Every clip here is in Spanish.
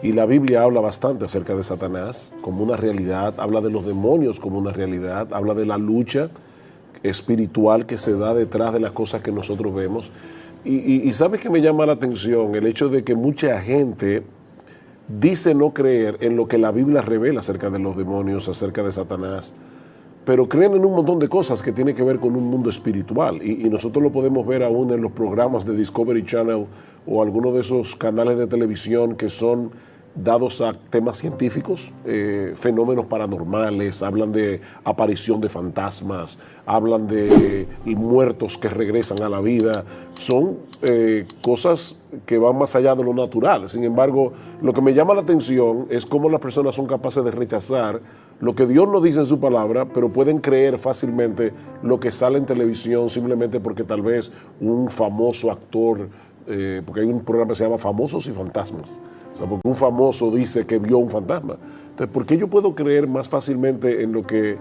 Y la Biblia habla bastante acerca de Satanás como una realidad, habla de los demonios como una realidad, habla de la lucha espiritual que se da detrás de las cosas que nosotros vemos. Y ¿sabes qué me llama la atención? El hecho de que mucha gente dice no creer en lo que la Biblia revela acerca de los demonios, acerca de Satanás, pero creen en un montón de cosas que tienen que ver con un mundo espiritual. Y nosotros lo podemos ver aún en los programas de Discovery Channel o algunos de esos canales de televisión que son dados a temas científicos, fenómenos paranormales, hablan de aparición de fantasmas, hablan de muertos que regresan a la vida. Son cosas que van más allá de lo natural. Sin embargo, lo que me llama la atención es cómo las personas son capaces de rechazar lo que Dios nos dice en su palabra, pero pueden creer fácilmente lo que sale en televisión simplemente porque tal vez un famoso actor, porque hay un programa que se llama Famosos y Fantasmas, o sea, porque un famoso dice que vio un fantasma. Entonces, ¿por qué yo puedo creer más fácilmente en lo que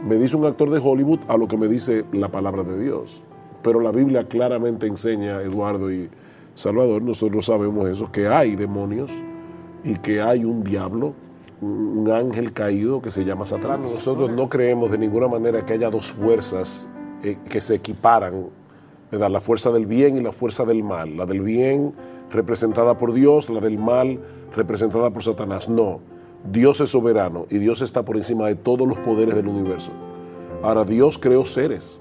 me dice un actor de Hollywood a lo que me dice la palabra de Dios? Pero la Biblia claramente enseña, Eduardo y Salvador, nosotros sabemos eso, que hay demonios y que hay un diablo, un ángel caído que se llama Satanás. Nosotros no creemos de ninguna manera que haya dos fuerzas que se equiparan, ¿verdad? La fuerza del bien y la fuerza del mal. La del bien representada por Dios, la del mal representada por Satanás. No, Dios es soberano y Dios está por encima de todos los poderes del universo. Ahora, Dios creó seres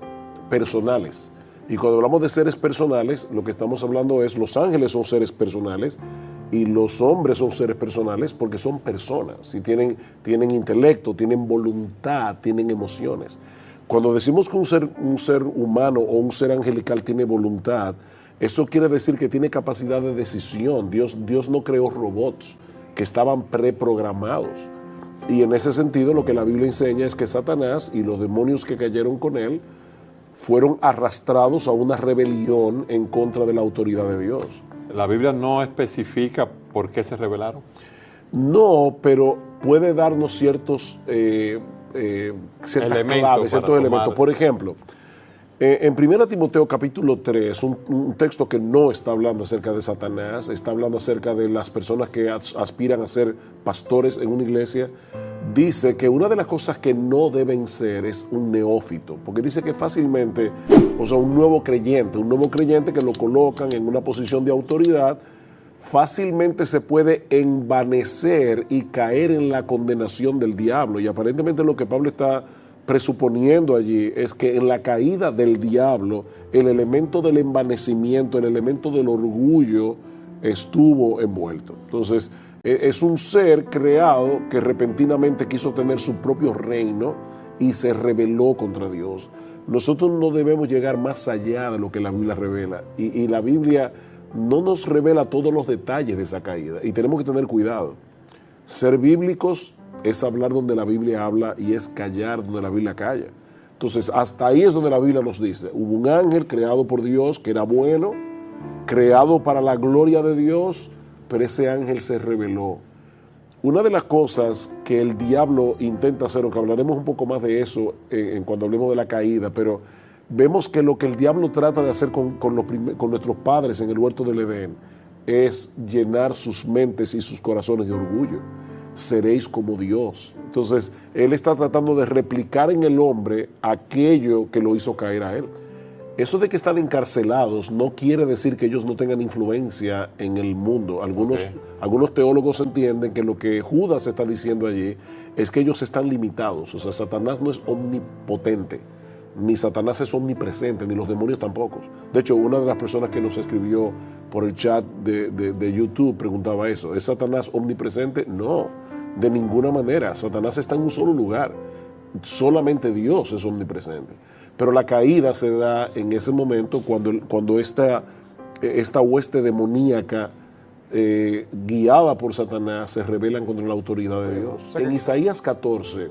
personales. Y cuando hablamos de seres personales, lo que estamos hablando es los ángeles son seres personales y los hombres son seres personales porque son personas y tienen intelecto, tienen voluntad, tienen emociones. Cuando decimos que un ser humano o un ser angelical tiene voluntad, eso quiere decir que tiene capacidad de decisión. Dios no creó robots que estaban preprogramados. Y en ese sentido lo que la Biblia enseña es que Satanás y los demonios que cayeron con él fueron arrastrados a una rebelión en contra de la autoridad de Dios. ¿La Biblia no especifica por qué se rebelaron? No, pero puede darnos ciertas claves, ciertos elementos. Por ejemplo, en 1 Timoteo capítulo 3, un texto que no está hablando acerca de Satanás, está hablando acerca de las personas que aspiran a ser pastores en una iglesia, dice que una de las cosas que no deben ser es un neófito, porque dice que fácilmente, o sea, un nuevo creyente que lo colocan en una posición de autoridad, fácilmente se puede envanecer y caer en la condenación del diablo. Y aparentemente lo que Pablo está presuponiendo allí es que en la caída del diablo, el elemento del envanecimiento, el elemento del orgullo estuvo envuelto. Entonces, es un ser creado que repentinamente quiso tener su propio reino y se rebeló contra Dios. Nosotros no debemos llegar más allá de lo que la Biblia revela. Y la Biblia no nos revela todos los detalles de esa caída. Y tenemos que tener cuidado. Ser bíblicos es hablar donde la Biblia habla y es callar donde la Biblia calla. Entonces, hasta ahí es donde la Biblia nos dice. Hubo un ángel creado por Dios que era bueno, creado para la gloria de Dios, pero ese ángel se rebeló. Una de las cosas que el diablo intenta hacer, aunque hablaremos un poco más de eso cuando hablemos de la caída, pero vemos que lo que el diablo trata de hacer con nuestros padres en el huerto del Edén es llenar sus mentes y sus corazones de orgullo. Seréis como Dios. Entonces, él está tratando de replicar en el hombre aquello que lo hizo caer a él. Eso de que están encarcelados no quiere decir que ellos no tengan influencia en el mundo. Algunos teólogos entienden que lo que Judas está diciendo allí es que ellos están limitados. O sea, Satanás no es omnipotente, ni Satanás es omnipresente, ni los demonios tampoco. De hecho, una de las personas que nos escribió por el chat de YouTube preguntaba eso. ¿Es Satanás omnipresente? No, de ninguna manera. Satanás está en un solo lugar. Solamente Dios es omnipresente. Pero la caída se da en ese momento cuando esta hueste demoníaca guiada por Satanás se rebelan contra la autoridad de Dios. En Isaías 14,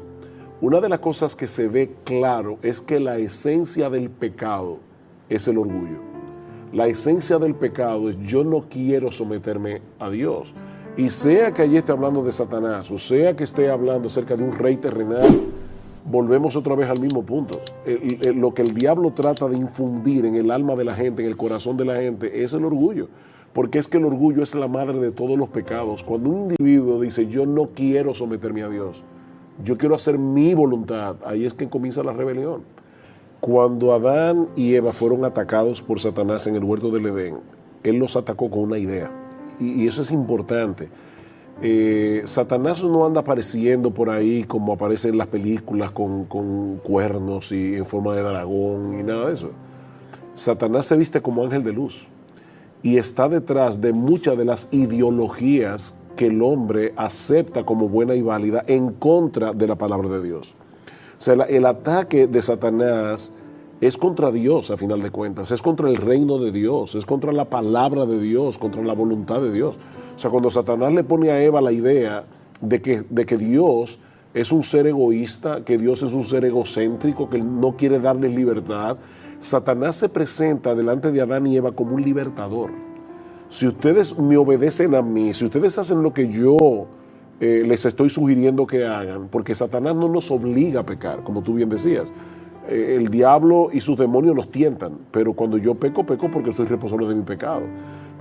una de las cosas que se ve claro es que la esencia del pecado es el orgullo. La esencia del pecado es yo no quiero someterme a Dios. Y sea que allí esté hablando de Satanás, o sea que esté hablando acerca de un rey terrenal, volvemos otra vez al mismo punto. Lo que el diablo trata de infundir en el alma de la gente, en el corazón de la gente, es el orgullo. porque es que el orgullo es la madre de todos los pecados. Cuando un individuo dice, yo no quiero someterme a Dios, yo quiero hacer mi voluntad, ahí es que comienza la rebelión. Cuando Adán y Eva fueron atacados por Satanás en el huerto del Edén, él los atacó con una idea, y eso es importante. Satanás no anda apareciendo por ahí como aparece en las películas con cuernos y en forma de dragón y nada de eso. Satanás se viste como ángel de luz y está detrás de muchas de las ideologías que el hombre acepta como buena y válida en contra de la palabra de Dios. O sea, el ataque de Satanás es contra Dios, a final de cuentas, es contra el reino de Dios, es contra la palabra de Dios, contra la voluntad de Dios. O sea, cuando Satanás le pone a Eva la idea de que Dios es un ser egoísta, que Dios es un ser egocéntrico, que no quiere darles libertad, Satanás se presenta delante de Adán y Eva como un libertador. Si ustedes me obedecen a mí, si ustedes hacen lo que yo les estoy sugiriendo que hagan, porque Satanás no nos obliga a pecar, como tú bien decías. El diablo y sus demonios nos tientan, pero cuando yo peco, peco porque soy responsable de mi pecado.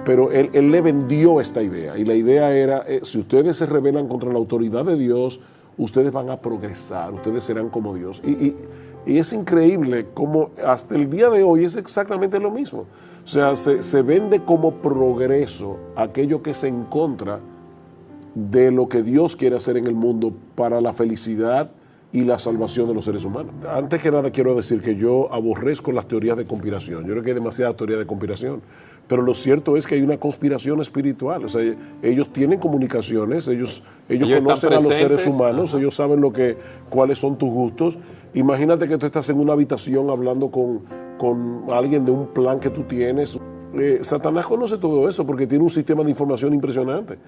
Pero él le vendió esta idea, y la idea era, si ustedes se rebelan contra la autoridad de Dios, ustedes van a progresar, ustedes serán como Dios. Y es increíble cómo hasta el día de hoy es exactamente lo mismo. O sea, se vende como progreso aquello que es en contra de lo que Dios quiere hacer en el mundo para la felicidad y la salvación de los seres humanos. Antes que nada quiero decir que yo aborrezco las teorías de conspiración. Yo creo que hay demasiada teoría de conspiración. Pero lo cierto es que hay una conspiración espiritual. O sea, ellos tienen comunicaciones, ellos conocen a los seres humanos, ellos saben cuáles son tus gustos. Imagínate que tú estás en una habitación hablando con alguien de un plan que tú tienes. Satanás conoce todo eso porque tiene un sistema de información impresionante.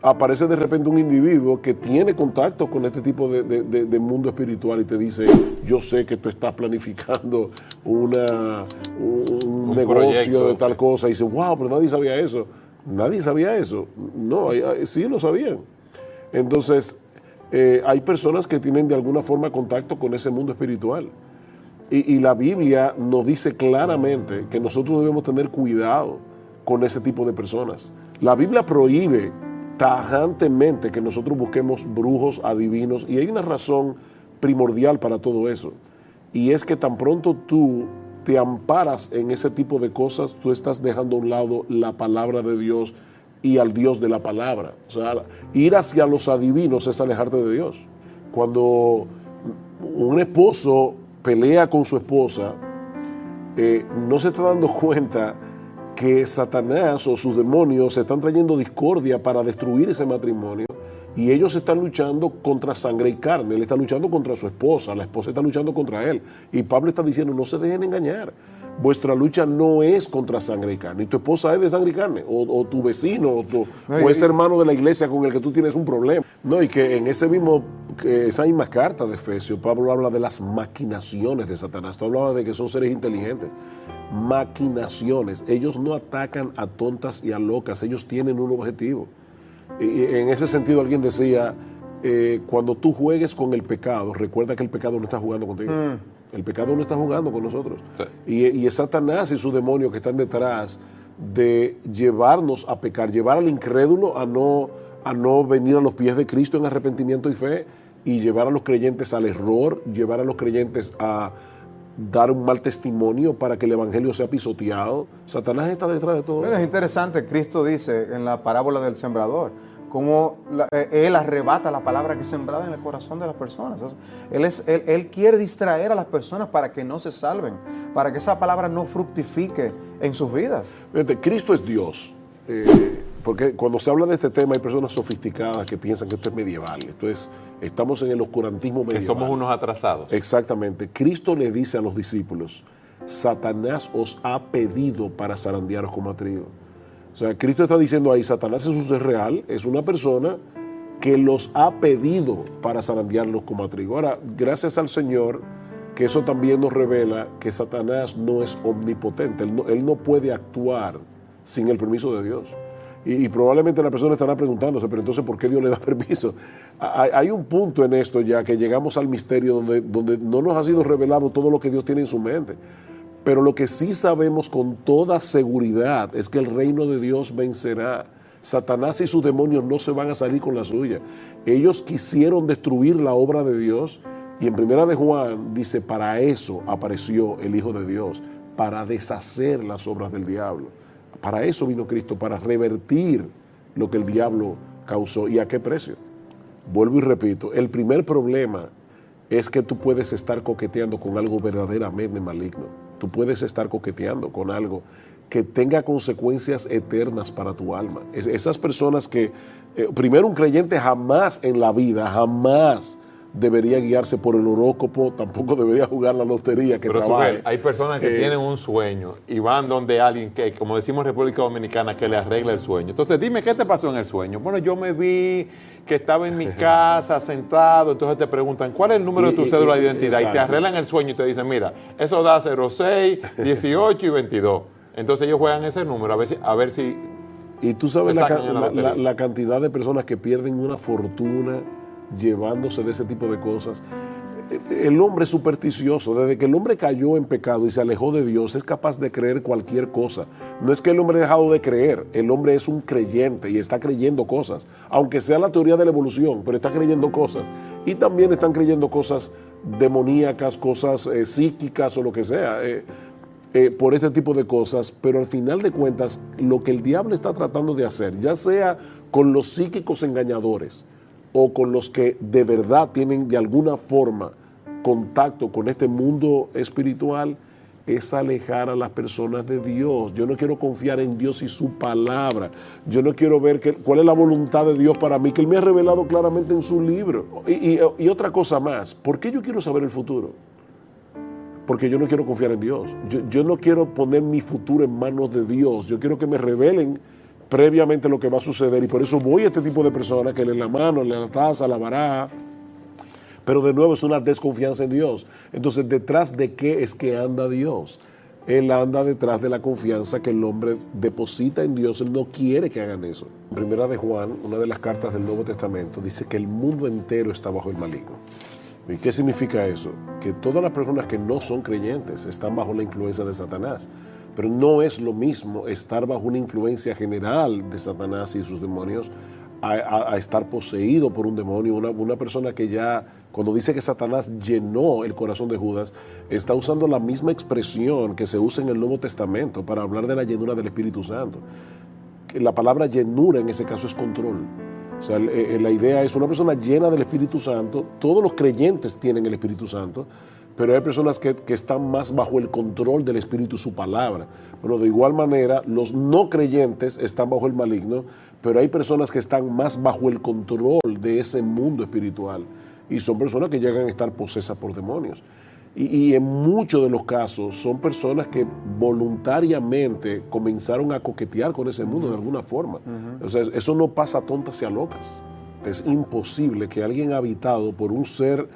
Aparece de repente un individuo que tiene contacto con este tipo de mundo espiritual y te dice, yo sé que tú estás planificando un negocio proyecto, de tal cosa, y dice, wow, pero nadie sabía eso. Nadie sabía eso. No, sí lo sabían. Entonces, hay personas que tienen de alguna forma contacto con ese mundo espiritual. Y la Biblia nos dice claramente que nosotros debemos tener cuidado con ese tipo de personas. La Biblia prohíbe tajantemente que nosotros busquemos brujos, adivinos, y hay una razón primordial para todo eso, y es que tan pronto tú te amparas en ese tipo de cosas, tú estás dejando a un lado la palabra de Dios y al Dios de la palabra. O sea, ir hacia los adivinos es alejarte de Dios. Cuando un esposo pelea con su esposa, no se está dando cuenta que Satanás o sus demonios están trayendo discordia para destruir ese matrimonio, y ellos están luchando contra sangre y carne. Él está luchando contra su esposa, la esposa está luchando contra él, y Pablo está diciendo, no se dejen engañar, vuestra lucha no es contra sangre y carne, y tu esposa es de sangre y carne, o tu vecino, o ese hermano de la iglesia con el que tú tienes un problema. No, y que en esa misma carta de Efesios, Pablo habla de las maquinaciones de Satanás. Tú hablabas de que son seres inteligentes. Maquinaciones. Ellos no atacan a tontas y a locas, ellos tienen un objetivo. Y en ese sentido alguien decía, cuando tú juegues con el pecado, recuerda que el pecado no está jugando contigo. El pecado no está jugando con nosotros. Sí. Y es Satanás y sus demonios que están detrás de llevarnos a pecar, llevar al incrédulo a no venir a los pies de Cristo en arrepentimiento y fe, y llevar a los creyentes al error, llevar a los creyentes a dar un mal testimonio para que el evangelio sea pisoteado. Satanás está detrás de todo eso. Es interesante, Cristo dice en la parábola del sembrador, cómo él arrebata la palabra que es sembrada en el corazón de las personas. Él quiere distraer a las personas para que no se salven, para que esa palabra no fructifique en sus vidas. Fíjate, Cristo es Dios. Porque cuando se habla de este tema hay personas sofisticadas que piensan que esto es medieval. Estamos en el oscurantismo medieval. Que somos unos atrasados. Exactamente. Cristo le dice a los discípulos, Satanás os ha pedido para zarandearos como a trigo. O sea, Cristo está diciendo ahí, Satanás es un ser real, es una persona que los ha pedido para zarandearlos como a trigo. Ahora, gracias al Señor, que eso también nos revela que Satanás no es omnipotente. Él no puede actuar sin el permiso de Dios. Y probablemente la persona estará preguntándose, pero entonces, ¿por qué Dios le da permiso? Hay un punto en esto ya que llegamos al misterio donde no nos ha sido revelado todo lo que Dios tiene en su mente. Pero lo que sí sabemos con toda seguridad es que el reino de Dios vencerá. Satanás y sus demonios no se van a salir con la suya. Ellos quisieron destruir la obra de Dios y en Primera de Juan dice, para eso apareció el Hijo de Dios, para deshacer las obras del diablo. Para eso vino Cristo, para revertir lo que el diablo causó. ¿Y a qué precio? Vuelvo y repito, el primer problema es que tú puedes estar coqueteando con algo verdaderamente maligno. Tú puedes estar coqueteando con algo que tenga consecuencias eternas para tu alma. Esas personas que, primero, un creyente jamás en la vida, jamás debería guiarse por el horóscopo, tampoco debería jugar la lotería que Pero trabaje. hay personas que tienen un sueño y van donde alguien que, como decimos en República Dominicana, que le arregla el sueño. Entonces, dime, ¿qué te pasó en el sueño? Bueno, yo me vi que estaba en mi casa sentado, entonces te preguntan, ¿cuál es el número de tu cédula de identidad? exacto. Y te arreglan el sueño y te dicen, mira, eso da 06, 18 y 22. Entonces ellos juegan ese número a ver si Y tú sabes se sacan en la lotería. la cantidad de personas que pierden una fortuna llevándose de ese tipo de cosas. El hombre es supersticioso. Desde que el hombre cayó en pecado y se alejó de Dios, es capaz de creer cualquier cosa. No es que el hombre ha dejado de creer, el hombre es un creyente y está creyendo cosas, aunque sea la teoría de la evolución, pero está creyendo cosas. Y también están creyendo cosas demoníacas, cosas psíquicas o lo que sea. Por este tipo de cosas, pero al final de cuentas lo que el diablo está tratando de hacer, ya sea con los psíquicos engañadores o con los que de verdad tienen de alguna forma contacto con este mundo espiritual, es alejar a las personas de Dios. Yo no quiero confiar en Dios y su palabra. Yo no quiero ver cuál es la voluntad de Dios para mí, que Él me ha revelado claramente en su libro. Y otra cosa más, ¿por qué yo quiero saber el futuro? Porque yo no quiero confiar en Dios. Yo no quiero poner mi futuro en manos de Dios. Yo quiero que me revelen previamente lo que va a suceder. Y por eso voy a este tipo de personas que leen la mano, leen la taza, la baraja. Pero de nuevo es una desconfianza en Dios. Entonces, ¿detrás de qué es que anda Dios? Él anda detrás de la confianza que el hombre deposita en Dios. Él no quiere que hagan eso. En Primera de Juan, una de las cartas del Nuevo Testamento, dice que el mundo entero está bajo el maligno. ¿Y qué significa eso? Que todas las personas que no son creyentes están bajo la influencia de Satanás. Pero no es lo mismo estar bajo una influencia general de Satanás y sus demonios a estar poseído por un demonio. Una persona que ya, cuando dice que Satanás llenó el corazón de Judas, está usando la misma expresión que se usa en el Nuevo Testamento para hablar de la llenura del Espíritu Santo. La palabra llenura en ese caso es control. O sea, la idea es una persona llena del Espíritu Santo. Todos los creyentes tienen el Espíritu Santo, pero hay personas que están más bajo el control del Espíritu y su palabra. Bueno, de igual manera, los no creyentes están bajo el maligno, pero hay personas que están más bajo el control de ese mundo espiritual. Y son personas que llegan a estar posesas por demonios. Y en muchos de los casos son personas que voluntariamente comenzaron a coquetear con ese mundo de alguna forma. O sea, eso no pasa a tontas y a locas. Es imposible que alguien habitado por un ser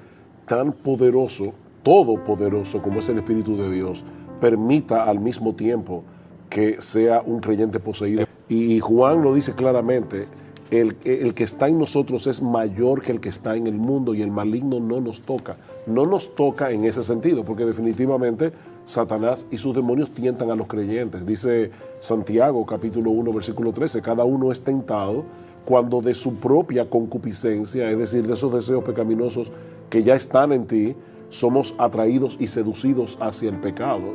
tan poderoso, todopoderoso como es el Espíritu de Dios, permita al mismo tiempo que sea un creyente poseído. Y Juan lo dice claramente, el que está en nosotros es mayor que el que está en el mundo y el maligno no nos toca. No nos toca en ese sentido, porque definitivamente Satanás y sus demonios tientan a los creyentes. Dice Santiago capítulo 1 versículo 13, cada uno es tentado cuando de su propia concupiscencia, es decir, de esos deseos pecaminosos que ya están en ti, somos atraídos y seducidos hacia el pecado.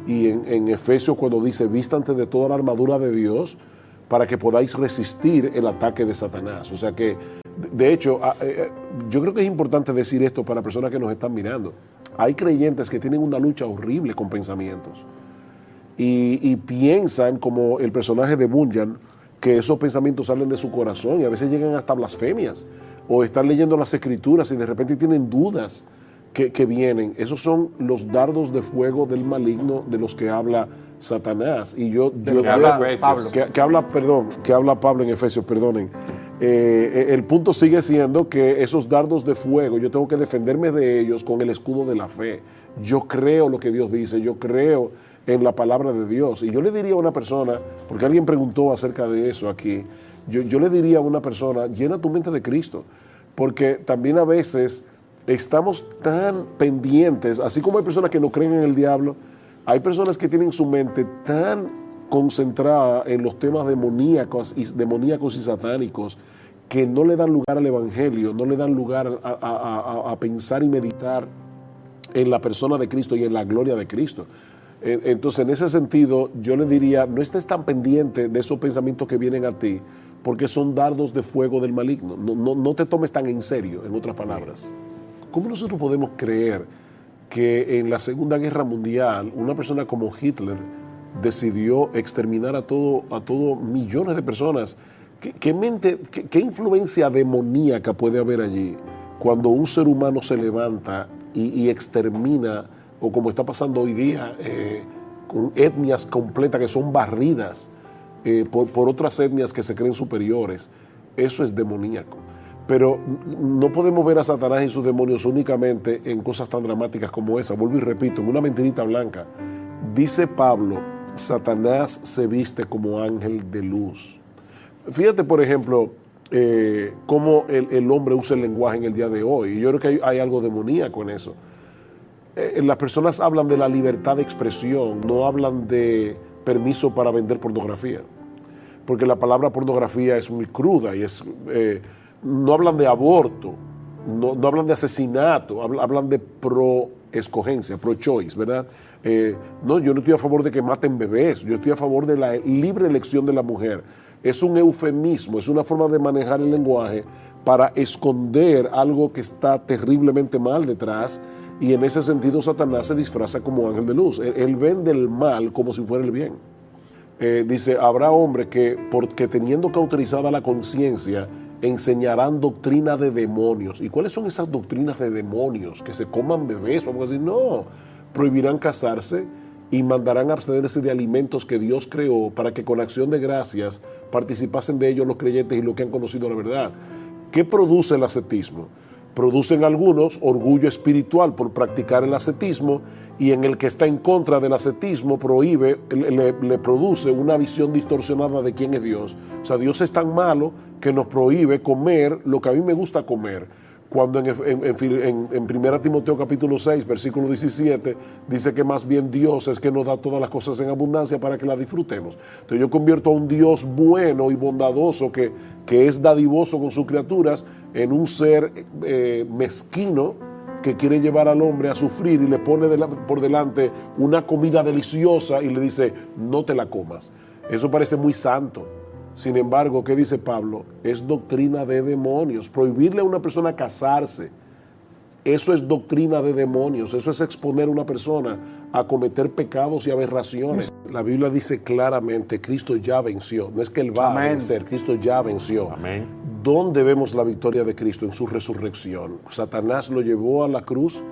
Y en Efesios cuando dice, vístanse de toda la armadura de Dios para que podáis resistir el ataque de Satanás. O sea que, de hecho, yo creo que es importante decir esto para personas que nos están mirando. Hay creyentes que tienen una lucha horrible con pensamientos y piensan, como el personaje de Bunyan, que esos pensamientos salen de su corazón y a veces llegan hasta blasfemias, o están leyendo las escrituras y de repente tienen dudas que vienen. Esos son los dardos de fuego del maligno de los que habla Satanás. Y que habla Pablo en Efesios, perdonen. El punto sigue siendo que esos dardos de fuego, yo tengo que defenderme de ellos con el escudo de la fe. Yo creo lo que Dios dice, yo creo en la palabra de Dios. Y yo le diría a una persona, porque alguien preguntó acerca de eso aquí, yo le diría a una persona, llena tu mente de Cristo, porque también a veces estamos tan pendientes, así como hay personas que no creen en el diablo, Hay personas que tienen su mente tan concentrada en los temas demoníacos y satánicos que no le dan lugar al evangelio, no le dan lugar a pensar y meditar en la persona de Cristo y en la gloria de Cristo. Entonces, en ese sentido, yo le diría, no estés tan pendiente de esos pensamientos que vienen a ti, porque son dardos de fuego del maligno. No te tomes tan en serio, en otras palabras. ¿Cómo nosotros podemos creer que en la Segunda Guerra Mundial una persona como Hitler decidió exterminar a todo millones de personas? ¿Qué influencia demoníaca puede haber allí cuando un ser humano se levanta y extermina, o como está pasando hoy día, con etnias completas que son barridas por otras etnias que se creen superiores? Eso es demoníaco. Pero no podemos ver a Satanás y sus demonios únicamente en cosas tan dramáticas como esa. Vuelvo y repito, en una mentirita blanca. Dice Pablo, Satanás se viste como ángel de luz. Fíjate, por ejemplo, cómo el hombre usa el lenguaje en el día de hoy. Y yo creo que hay algo demoníaco en eso. Las personas hablan de la libertad de expresión, no hablan de permiso para vender pornografía. Porque la palabra pornografía es muy cruda y no hablan de aborto, no hablan de asesinato, hablan de pro-escogencia, pro-choice, ¿verdad? No, yo no estoy a favor de que maten bebés, yo estoy a favor de la libre elección de la mujer. Es un eufemismo, es una forma de manejar el lenguaje para esconder algo que está terriblemente mal detrás, y en ese sentido Satanás se disfraza como ángel de luz. Él vende el mal como si fuera el bien. Dice, habrá hombres que, porque teniendo cauterizada la conciencia, enseñarán doctrina de demonios. ¿Y cuáles son esas doctrinas de demonios? ¿Que se coman bebés o algo así? No, prohibirán casarse y mandarán abstenerse de alimentos que Dios creó para que con acción de gracias participasen de ellos los creyentes y los que han conocido la verdad. ¿Qué produce el ascetismo? Producen algunos orgullo espiritual por practicar el ascetismo, y en el que está en contra del ascetismo le produce una visión distorsionada de quién es Dios. O sea, Dios es tan malo que nos prohíbe comer lo que a mí me gusta comer. Cuando en 1 Timoteo capítulo 6, versículo 17, dice que más bien Dios es que nos da todas las cosas en abundancia para que las disfrutemos. Entonces yo convierto a un Dios bueno y bondadoso que es dadivoso con sus criaturas en un ser mezquino que quiere llevar al hombre a sufrir y le pone por delante una comida deliciosa y le dice, no te la comas. Eso parece muy santo. Sin embargo, ¿qué dice Pablo? Es doctrina de demonios. Prohibirle a una persona casarse, eso es doctrina de demonios. Eso es exponer a una persona a cometer pecados y aberraciones. La Biblia dice claramente, Cristo ya venció. No es que Él va a vencer, Cristo ya venció. Amén. ¿Dónde vemos la victoria de Cristo? En su resurrección. Satanás lo llevó a la cruz,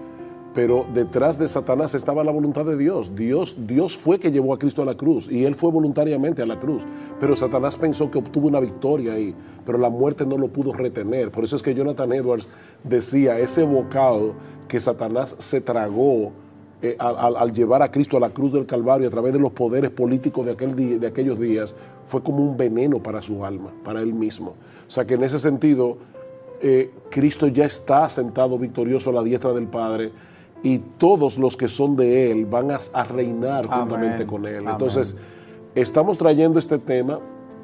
pero detrás de Satanás estaba la voluntad de Dios. Dios fue que llevó a Cristo a la cruz y Él fue voluntariamente a la cruz. Pero Satanás pensó que obtuvo una victoria ahí, pero la muerte no lo pudo retener. Por eso es que Jonathan Edwards decía, ese bocado que Satanás se tragó al llevar a Cristo a la cruz del Calvario a través de los poderes políticos de aquellos días, fue como un veneno para su alma, para él mismo. O sea que en ese sentido, Cristo ya está sentado victorioso a la diestra del Padre, y todos los que son de Él van a reinar juntamente con Él. Amén. Entonces, estamos trayendo este tema,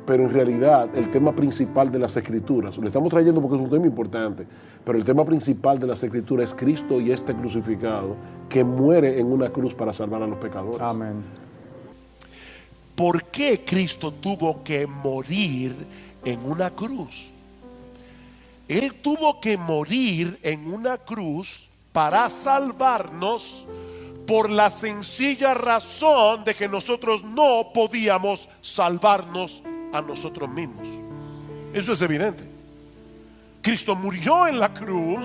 pero en realidad el tema principal de las Escrituras, lo estamos trayendo porque es un tema importante, pero el tema principal de las Escrituras es Cristo y este crucificado que muere en una cruz para salvar a los pecadores. Amén. ¿Por qué Cristo tuvo que morir en una cruz? Él tuvo que morir en una cruz para salvarnos, por la sencilla razón de que nosotros no podíamos salvarnos a nosotros mismos. Eso es evidente. Cristo murió en la cruz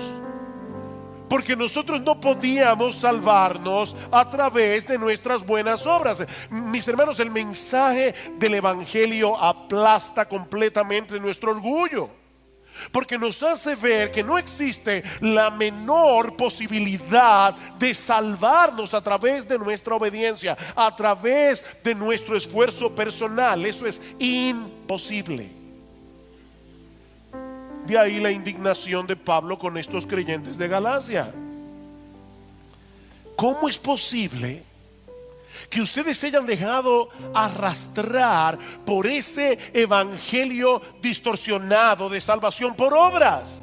porque nosotros no podíamos salvarnos a través de nuestras buenas obras. Mis hermanos, el mensaje del Evangelio aplasta completamente nuestro orgullo, porque nos hace ver que no existe la menor posibilidad de salvarnos a través de nuestra obediencia, a través de nuestro esfuerzo personal. Eso es imposible. De ahí la indignación de Pablo con estos creyentes de Galacia. ¿Cómo es posible que ustedes se hayan dejado arrastrar por ese evangelio distorsionado de salvación por obras.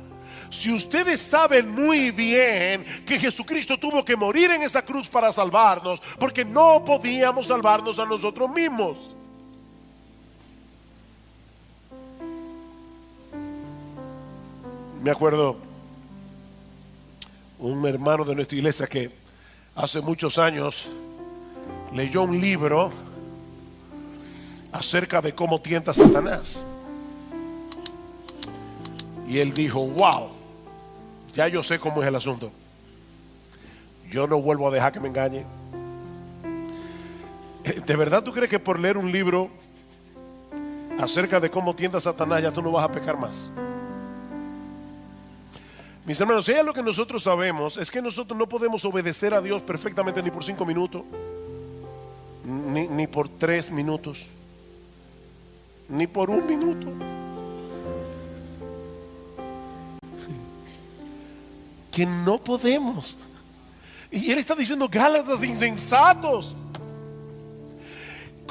Si ustedes saben muy bien que Jesucristo tuvo que morir en esa cruz para salvarnos, porque no podíamos salvarnos a nosotros mismos. Me acuerdo un hermano de nuestra iglesia que hace muchos años leyó un libro acerca de cómo tienta a Satanás. Y él dijo, wow, ya yo sé cómo es el asunto. Yo no vuelvo a dejar que me engañe. ¿De verdad tú crees que por leer un libro acerca de cómo tienta a Satanás ya tú no vas a pecar más? Mis hermanos, si hay algo que nosotros sabemos es que nosotros no podemos obedecer a Dios perfectamente ni por 5 minutos, ni por 3 minutos, ni por 1 minuto. Que no podemos. Y él está diciendo, Gálatas insensatos,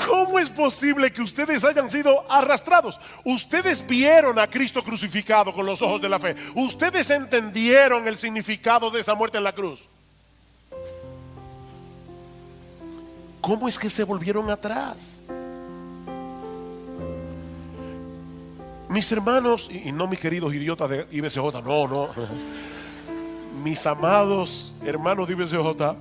¿cómo es posible que ustedes hayan sido arrastrados? Ustedes vieron a Cristo crucificado con los ojos de la fe. Ustedes entendieron el significado de esa muerte en la cruz. ¿Cómo es que se volvieron atrás? Mis hermanos, y no mis queridos idiotas de IBCJ, no. Mis amados hermanos de IBCJ,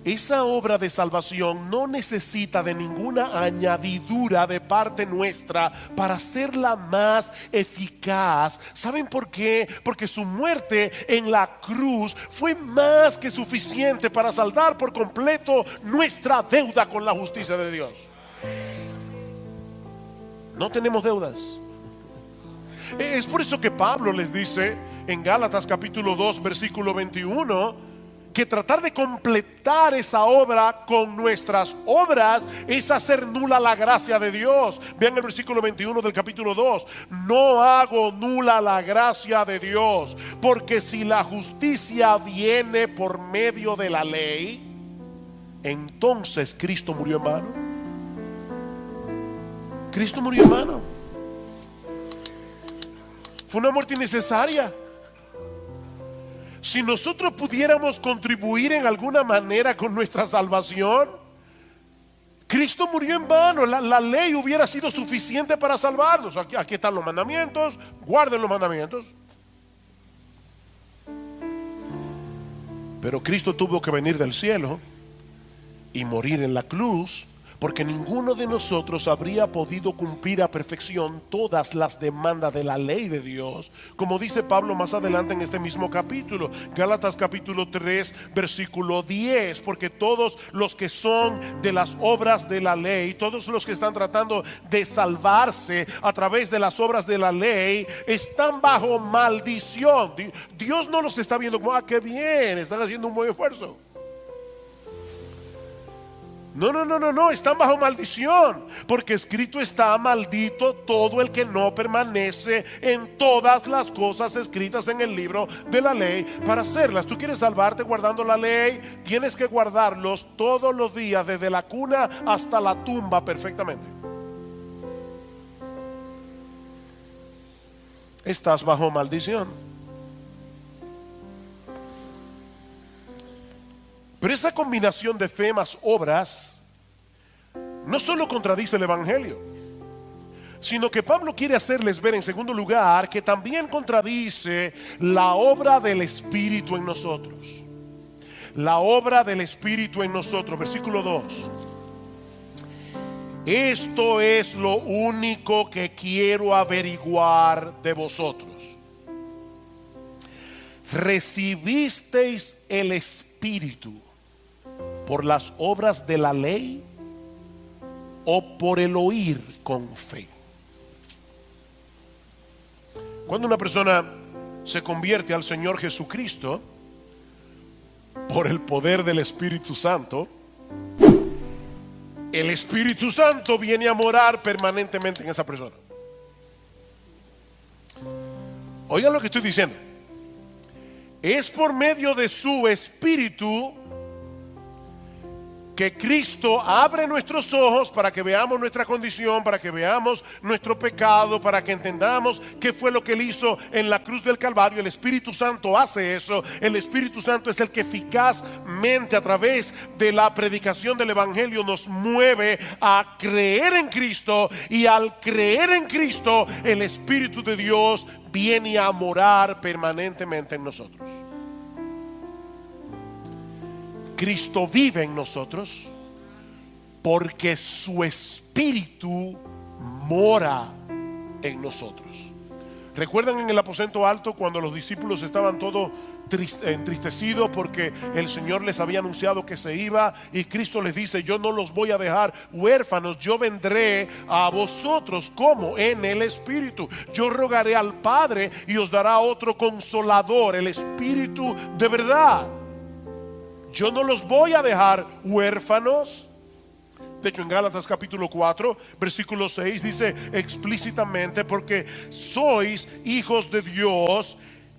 esa obra de salvación no necesita de ninguna añadidura de parte nuestra para hacerla más eficaz. ¿Saben por qué? Porque su muerte en la cruz fue más que suficiente para saldar por completo nuestra deuda con la justicia de Dios. No tenemos deudas. Es por eso que Pablo les dice en Gálatas capítulo 2 versículo 21 que tratar de completar esa obra con nuestras obras es hacer nula la gracia de Dios. Vean el versículo 21 del capítulo 2. No hago nula la gracia de Dios, porque si la justicia viene por medio de la ley, entonces Cristo murió en vano. Cristo murió en vano. Fue una muerte innecesaria. Si nosotros pudiéramos contribuir en alguna manera con nuestra salvación, Cristo murió en vano. La ley hubiera sido suficiente para salvarnos. Aquí están los mandamientos, guarden los mandamientos. Pero Cristo tuvo que venir del cielo y morir en la cruz, porque ninguno de nosotros habría podido cumplir a perfección todas las demandas de la ley de Dios, como dice Pablo más adelante en este mismo capítulo, Gálatas capítulo 3 versículo 10, porque todos los que son de las obras de la ley, todos los que están tratando de salvarse a través de las obras de la ley, están bajo maldición. Dios no los está viendo como, qué bien, están haciendo un buen esfuerzo. No, están bajo maldición, porque escrito está: maldito todo el que no permanece en todas las cosas escritas en el libro de la ley para hacerlas. Tú quieres salvarte guardando la ley, tienes que guardarlos todos los días, desde la cuna hasta la tumba, perfectamente. Estás bajo maldición. Pero esa combinación de fe más obras no solo contradice el evangelio, sino que Pablo quiere hacerles ver, en segundo lugar, que también contradice la obra del Espíritu en nosotros. La obra del Espíritu en nosotros, versículo 2. Esto es lo único que quiero averiguar de vosotros. ¿Recibisteis el Espíritu por las obras de la ley o por el oír con fe? Cuando una persona se convierte al Señor Jesucristo por el poder del Espíritu Santo, el Espíritu Santo viene a morar permanentemente en esa persona. Oigan lo que estoy diciendo. Es por medio de su Espíritu que Cristo abre nuestros ojos para que veamos nuestra condición, para que veamos nuestro pecado, para que entendamos qué fue lo que Él hizo en la cruz del Calvario. El Espíritu Santo hace eso. El Espíritu Santo es el que eficazmente a través de la predicación del Evangelio nos mueve a creer en Cristo, y al creer en Cristo el Espíritu de Dios viene a morar permanentemente en nosotros. Cristo vive en nosotros porque su Espíritu mora en nosotros. ¿Recuerdan en el aposento alto cuando los discípulos estaban todos entristecidos porque el Señor les había anunciado que se iba, y Cristo les dice: yo no los voy a dejar huérfanos, yo vendré a vosotros como en el Espíritu, yo rogaré al Padre y os dará otro consolador, el Espíritu de verdad. Yo no los voy a dejar huérfanos. De hecho, en Gálatas capítulo 4 versículo 6 dice explícitamente: porque sois hijos de Dios,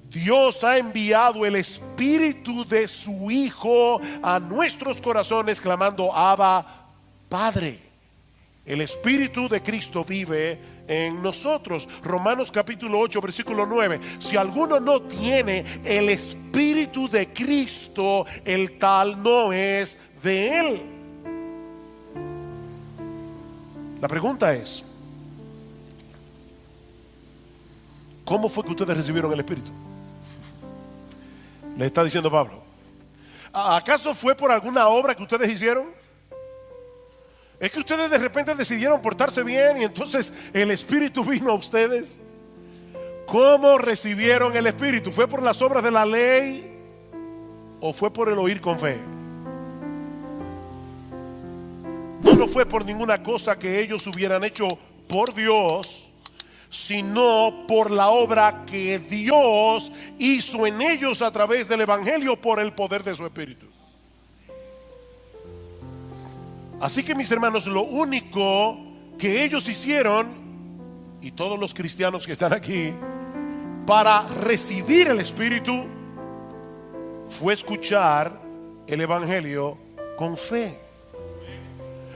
Dios ha enviado el Espíritu de su Hijo a nuestros corazones, clamando: Abba, Padre. El Espíritu de Cristo vive en nosotros. Romanos capítulo 8 versículo 9: si alguno no tiene el Espíritu de Cristo, el tal no es de Él. La pregunta es: ¿cómo fue que ustedes recibieron el Espíritu? Le está diciendo Pablo. ¿Acaso fue por alguna obra que ustedes hicieron? ¿Es que ustedes de repente decidieron portarse bien y entonces el Espíritu vino a ustedes? ¿Cómo recibieron el Espíritu? ¿Fue por las obras de la ley o fue por el oír con fe? No fue por ninguna cosa que ellos hubieran hecho por Dios, sino por la obra que Dios hizo en ellos a través del Evangelio por el poder de su Espíritu. Así que, mis hermanos, lo único que ellos hicieron, y todos los cristianos que están aquí, para recibir el Espíritu, fue escuchar el Evangelio con fe.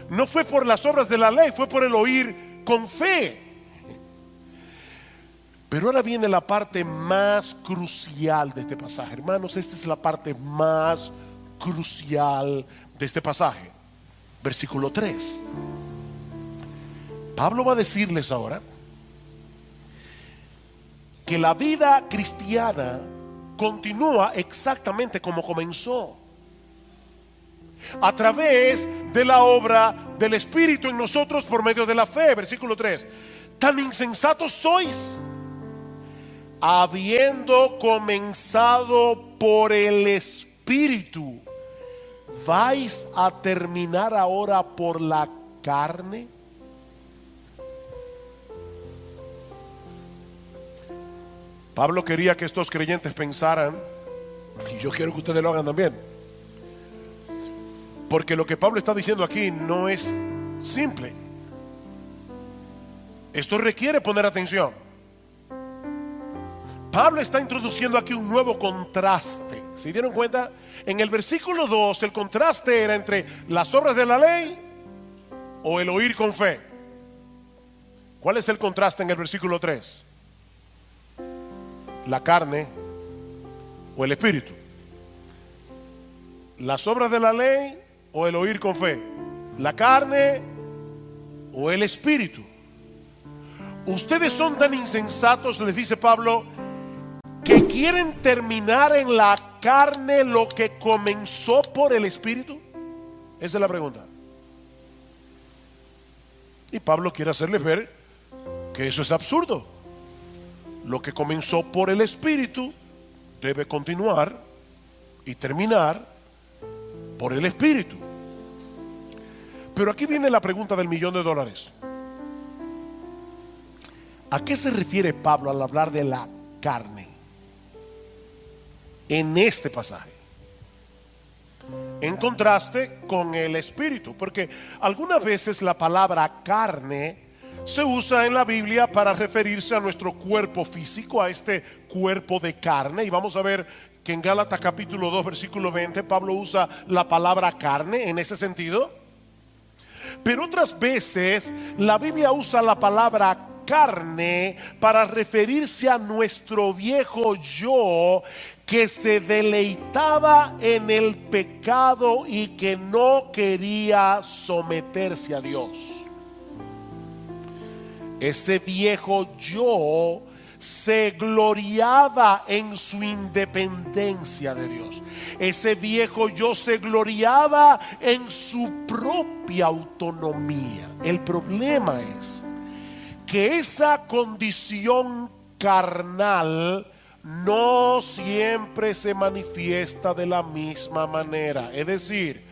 No fue por las obras de la ley, fue por el oír con fe. Pero ahora viene la parte más crucial de este pasaje. Hermanos, esta es la parte más crucial de este pasaje. Versículo 3. Pablo va a decirles ahora que la vida cristiana continúa exactamente como comenzó, a través de la obra del Espíritu en nosotros por medio de la fe. Versículo 3. Tan insensatos sois, habiendo comenzado por el Espíritu, ¿vais a terminar ahora por la carne? Pablo quería que estos creyentes pensaran, y yo quiero que ustedes lo hagan también, porque lo que Pablo está diciendo aquí no es simple. Esto requiere poner atención. Pablo está introduciendo aquí un nuevo contraste. ¿Se dieron cuenta? En el versículo 2 el contraste era entre las obras de la ley o el oír con fe. ¿Cuál es el contraste en el versículo 3? La carne o el espíritu. Las obras de la ley o el oír con fe. La carne o el espíritu. Ustedes son tan insensatos, les dice Pablo, que quieren terminar en la carne lo que comenzó por el Espíritu. Esa es la pregunta. Y Pablo quiere hacerles ver que eso es absurdo. Lo que comenzó por el Espíritu debe continuar y terminar por el Espíritu. Pero aquí viene la pregunta del $1.000.000. ¿A qué se refiere Pablo al hablar de la carne en este pasaje, en contraste con el espíritu? Porque algunas veces la palabra carne se usa en la Biblia para referirse a nuestro cuerpo físico, a este cuerpo de carne, y vamos a ver que en Gálatas capítulo 2 versículo 20 Pablo usa la palabra carne en ese sentido. Pero otras veces la Biblia usa la palabra carne para referirse a nuestro viejo yo que se deleitaba en el pecado y que no quería someterse a Dios. Ese viejo yo se gloriaba en su independencia de Dios. Ese viejo yo se gloriaba en su propia autonomía. El problema es que esa condición carnal no siempre se manifiesta de la misma manera. Es decir,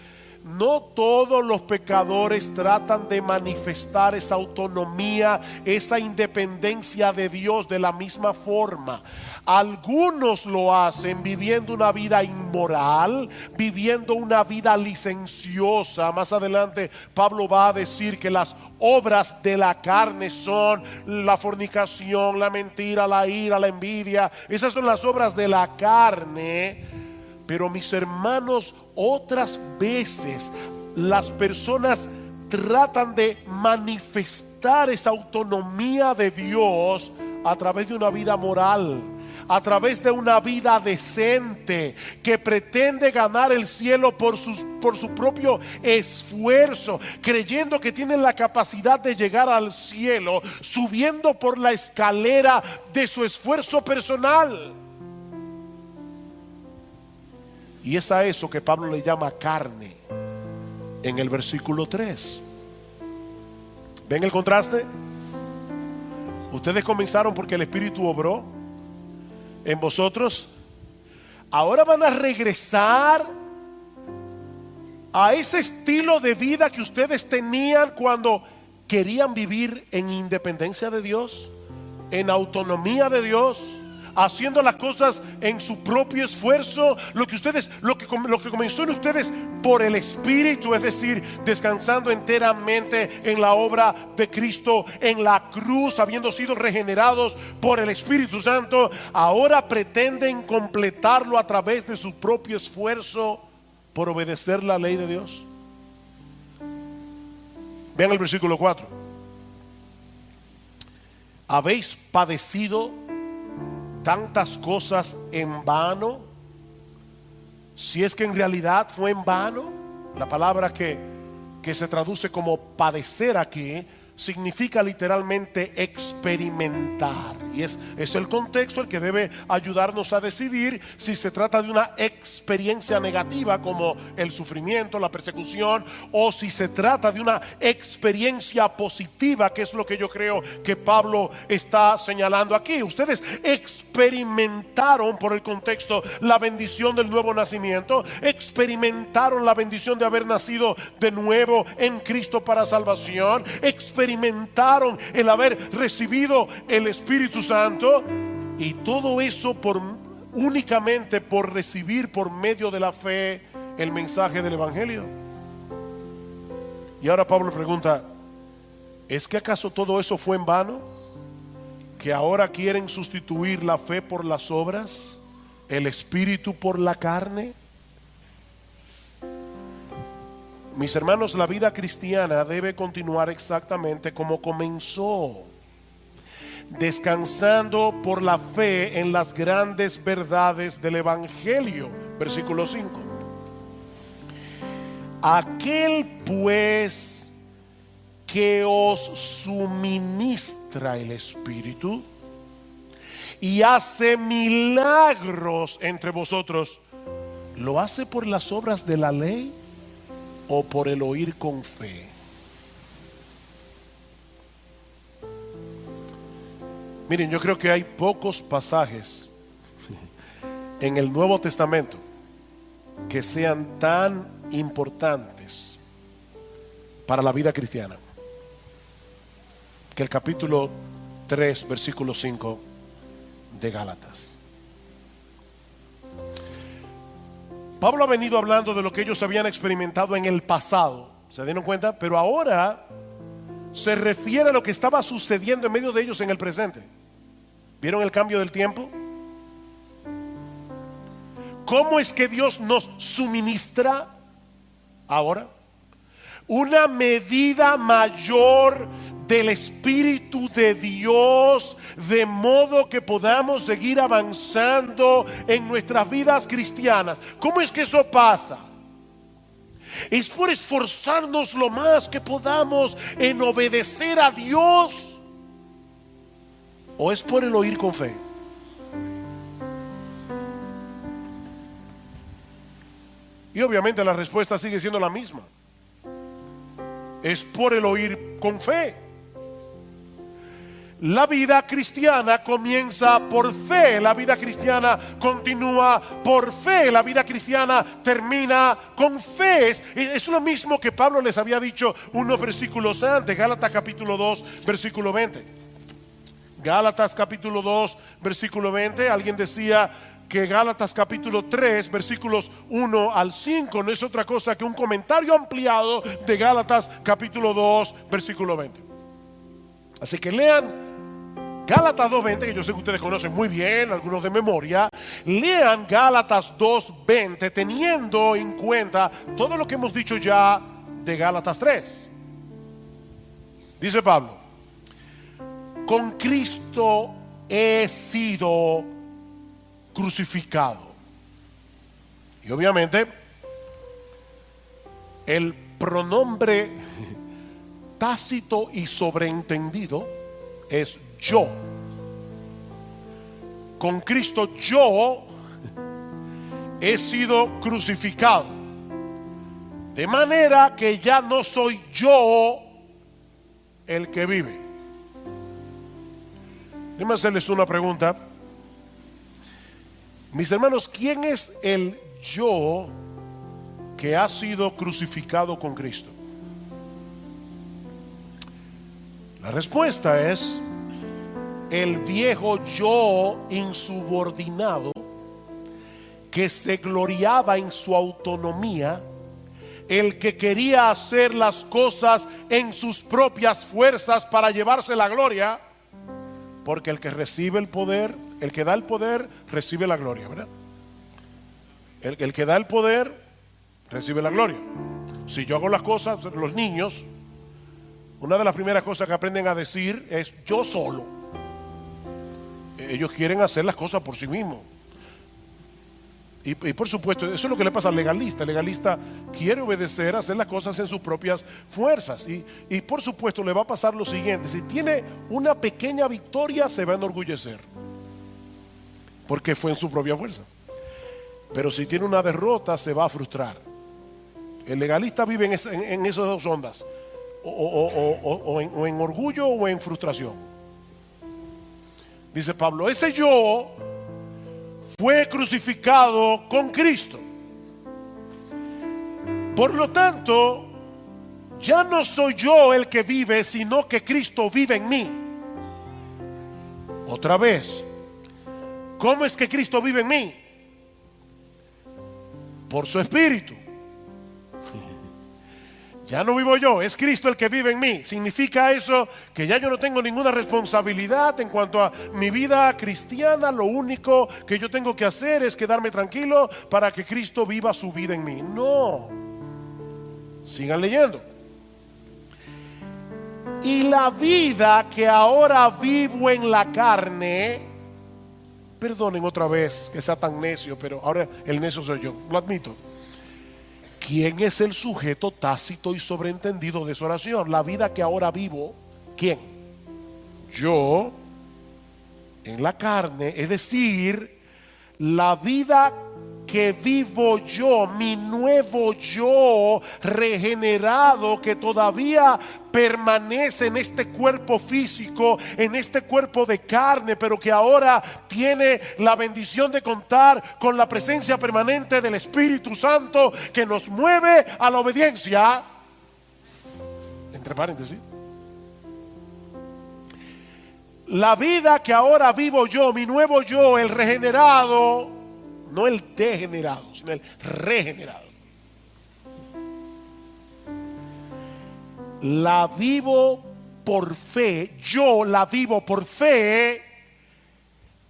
no todos los pecadores tratan de manifestar esa autonomía, esa independencia de Dios de la misma forma. Algunos lo hacen viviendo una vida inmoral, viviendo una vida licenciosa. Más adelante Pablo va a decir que las obras de la carne son la fornicación, la mentira, la ira, la envidia. Esas son las obras de la carne. Pero mis hermanos, otras veces las personas tratan de manifestar esa autonomía de Dios a través de una vida moral, a través de una vida decente, que pretende ganar el cielo por su propio esfuerzo, creyendo que tienen la capacidad de llegar al cielo, subiendo por la escalera de su esfuerzo personal. Y es a eso que Pablo le llama carne en el versículo 3. ¿Ven el contraste? Ustedes comenzaron porque el Espíritu obró en vosotros. Ahora van a regresar a ese estilo de vida que ustedes tenían cuando querían vivir en independencia de Dios, en autonomía de Dios, haciendo las cosas en su propio esfuerzo. Lo que comenzó en ustedes por el Espíritu, es decir, descansando enteramente en la obra de Cristo en la cruz, habiendo sido regenerados por el Espíritu Santo, ahora pretenden completarlo a través de su propio esfuerzo por obedecer la ley de Dios. Vean el versículo 4. ¿Habéis padecido tantas cosas en vano? Si es que en realidad fue en vano. La palabra que se traduce como padecer aquí significa literalmente experimentar, y es el contexto el que debe ayudarnos a decidir si se trata de una experiencia negativa como el sufrimiento, la persecución, o si se trata de una experiencia positiva, que es lo que yo creo que Pablo está señalando aquí. Ustedes experimentaron, por el contexto, la bendición del nuevo nacimiento, experimentaron la bendición de haber nacido de nuevo en Cristo para salvación, experimentaron el haber recibido el Espíritu Santo, y todo eso únicamente por recibir por medio de la fe el mensaje del Evangelio. Y ahora Pablo pregunta: ¿es que acaso todo eso fue en vano? ¿Que ahora quieren sustituir la fe por las obras, el Espíritu por la carne? Mis hermanos, la vida cristiana debe continuar exactamente como comenzó, descansando por la fe en las grandes verdades del Evangelio. Versículo 5. Aquel pues que os suministra el Espíritu y hace milagros entre vosotros, ¿lo hace por las obras de la ley o por el oír con fe? Miren, yo creo que hay pocos pasajes en el Nuevo Testamento que sean tan importantes para la vida cristiana que el capítulo 3, versículo 5 de Gálatas. Pablo ha venido hablando de lo que ellos habían experimentado en el pasado, ¿se dieron cuenta? Pero ahora se refiere a lo que estaba sucediendo en medio de ellos en el presente. ¿Vieron el cambio del tiempo? ¿Cómo es que Dios nos suministra ahora? Una medida mayor del Espíritu de Dios, de modo que podamos seguir avanzando en nuestras vidas cristianas. ¿Cómo es que eso pasa? Es por esforzarnos lo más que podamos en obedecer a Dios, o es por el oír con fe. Y obviamente la respuesta sigue siendo la misma. Es por el oír con fe. La vida cristiana comienza por fe, la vida cristiana continúa por fe, la vida cristiana termina con fe. Es lo mismo que Pablo les había dicho unos versículos antes, Gálatas capítulo 2, versículo 20. Gálatas capítulo 2, versículo 20, alguien decía que Gálatas capítulo 3, versículos 1 al 5 no es otra cosa que un comentario ampliado de Gálatas capítulo 2, versículo 20. Así que lean Gálatas 2.20, que yo sé que ustedes conocen muy bien, algunos de memoria. Lean Gálatas 2.20 teniendo en cuenta todo lo que hemos dicho ya de Gálatas 3. Dice Pablo: con Cristo he sido crucificado. Y obviamente el pronombre tácito y sobreentendido es yo. Con Cristo yo he sido crucificado, de manera que ya no soy yo el que vive. Déjenme hacerles una pregunta, mis hermanos. ¿Quién es el yo que ha sido crucificado con Cristo? La respuesta es el viejo yo insubordinado que se gloriaba en su autonomía, el que quería hacer las cosas en sus propias fuerzas para llevarse la gloria, porque el que recibe el poder, el que da el poder, recibe la gloria, ¿verdad? El que da el poder, recibe la gloria. Si yo hago las cosas, los niños, una de las primeras cosas que aprenden a decir es yo solo. Ellos quieren hacer las cosas por sí mismos. Y por supuesto, eso es lo que le pasa al legalista. El legalista quiere obedecer, hacer las cosas en sus propias fuerzas. Y por supuesto le va a pasar lo siguiente: si tiene una pequeña victoria, se va a enorgullecer, porque fue en su propia fuerza. Pero si tiene una derrota, se va a frustrar. El legalista vive en esas dos ondas, o en orgullo o en frustración. Dice Pablo: ese yo fue crucificado con Cristo. Por lo tanto, ya no soy yo el que vive, sino que Cristo vive en mí. Otra vez, ¿cómo es que Cristo vive en mí? Por su Espíritu. Ya no vivo yo, es Cristo el que vive en mí. ¿Significa eso que ya yo no tengo ninguna responsabilidad en cuanto a mi vida cristiana? Lo único que yo tengo que hacer es quedarme tranquilo para que Cristo viva su vida en mí. No. Sigan leyendo. Y la vida que ahora vivo en la carne, perdonen otra vez que sea tan necio, pero ahora el necio soy yo, lo admito. ¿Quién es el sujeto tácito y sobreentendido de esa oración? La vida que ahora vivo, ¿quién? Yo, en la carne, es decir, la vida que vivo yo, mi nuevo yo regenerado que todavía permanece en este cuerpo físico, en este cuerpo de carne, pero que ahora tiene la bendición de contar con la presencia permanente del Espíritu Santo que nos mueve a la obediencia. Entre paréntesis, la vida que ahora vivo yo, mi nuevo yo, el regenerado, no el degenerado, sino el regenerado, la vivo por fe. Yo la vivo por fe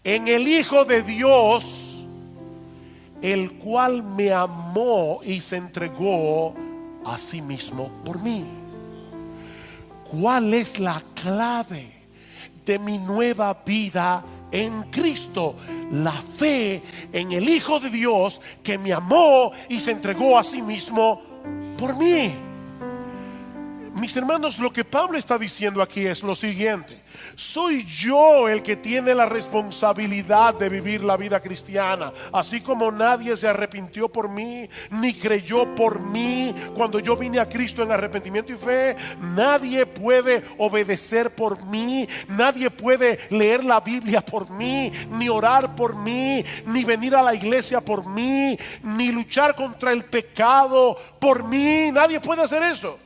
en el Hijo de Dios, el cual me amó y se entregó a sí mismo por mí. ¿Cuál es la clave de mi nueva vida en Cristo? La fe en el Hijo de Dios que me amó y se entregó a sí mismo por mí. Mis hermanos, lo que Pablo está diciendo aquí es lo siguiente: soy yo el que tiene la responsabilidad de vivir la vida cristiana. Así como nadie se arrepintió por mí, ni creyó por mí cuando yo vine a Cristo en arrepentimiento y fe, nadie puede obedecer por mí, nadie puede leer la Biblia por mí, ni orar por mí, ni venir a la iglesia por mí, ni luchar contra el pecado por mí. Nadie puede hacer eso.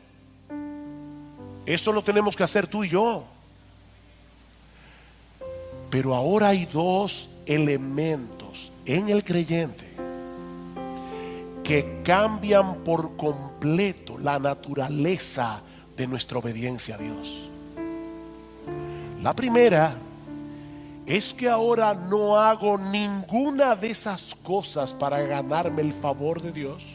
Eso lo tenemos que hacer tú y yo. Pero ahora hay dos elementos en el creyente que cambian por completo la naturaleza de nuestra obediencia a Dios. La primera es que ahora no hago ninguna de esas cosas para ganarme el favor de Dios,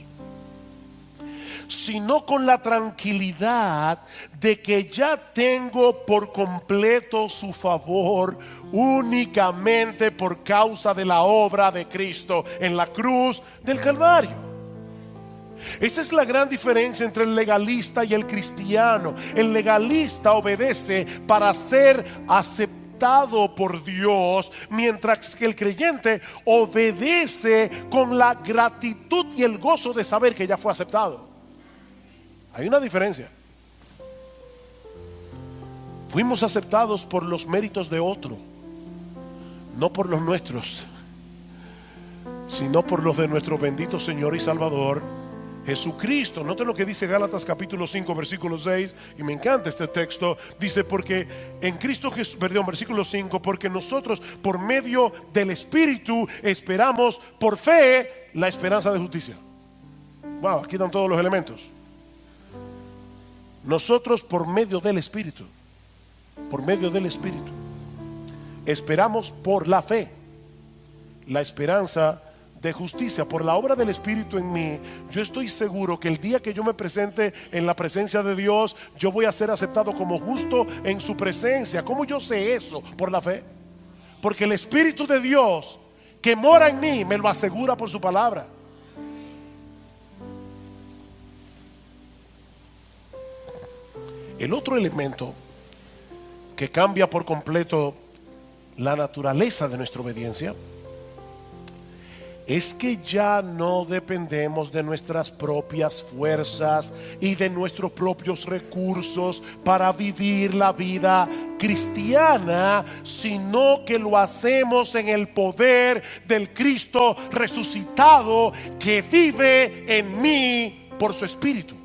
sino con la tranquilidad de que ya tengo por completo su favor únicamente por causa de la obra de Cristo en la cruz del Calvario. Esa es la gran diferencia entre el legalista y el cristiano. El legalista obedece para ser aceptado por Dios, mientras que el creyente obedece con la gratitud y el gozo de saber que ya fue aceptado. Hay una diferencia. Fuimos aceptados por los méritos de otro, no por los nuestros, sino por los de nuestro bendito Señor y Salvador Jesucristo. Noten lo que dice Gálatas capítulo 5 versículo 6, y me encanta este texto. Dice: porque en Cristo Jesús, versículo 5, porque nosotros por medio del Espíritu esperamos por fe la esperanza de justicia. Wow, aquí están todos los elementos. Nosotros por medio del Espíritu, esperamos por la fe la esperanza de justicia. Por la obra del Espíritu en mí, yo estoy seguro que el día que yo me presente en la presencia de Dios, yo voy a ser aceptado como justo en su presencia. ¿Cómo yo sé eso? Por la fe. Porque el Espíritu de Dios que mora en mí me lo asegura por su palabra. El otro elemento que cambia por completo la naturaleza de nuestra obediencia es que ya no dependemos de nuestras propias fuerzas y de nuestros propios recursos para vivir la vida cristiana, sino que lo hacemos en el poder del Cristo resucitado que vive en mí por su Espíritu.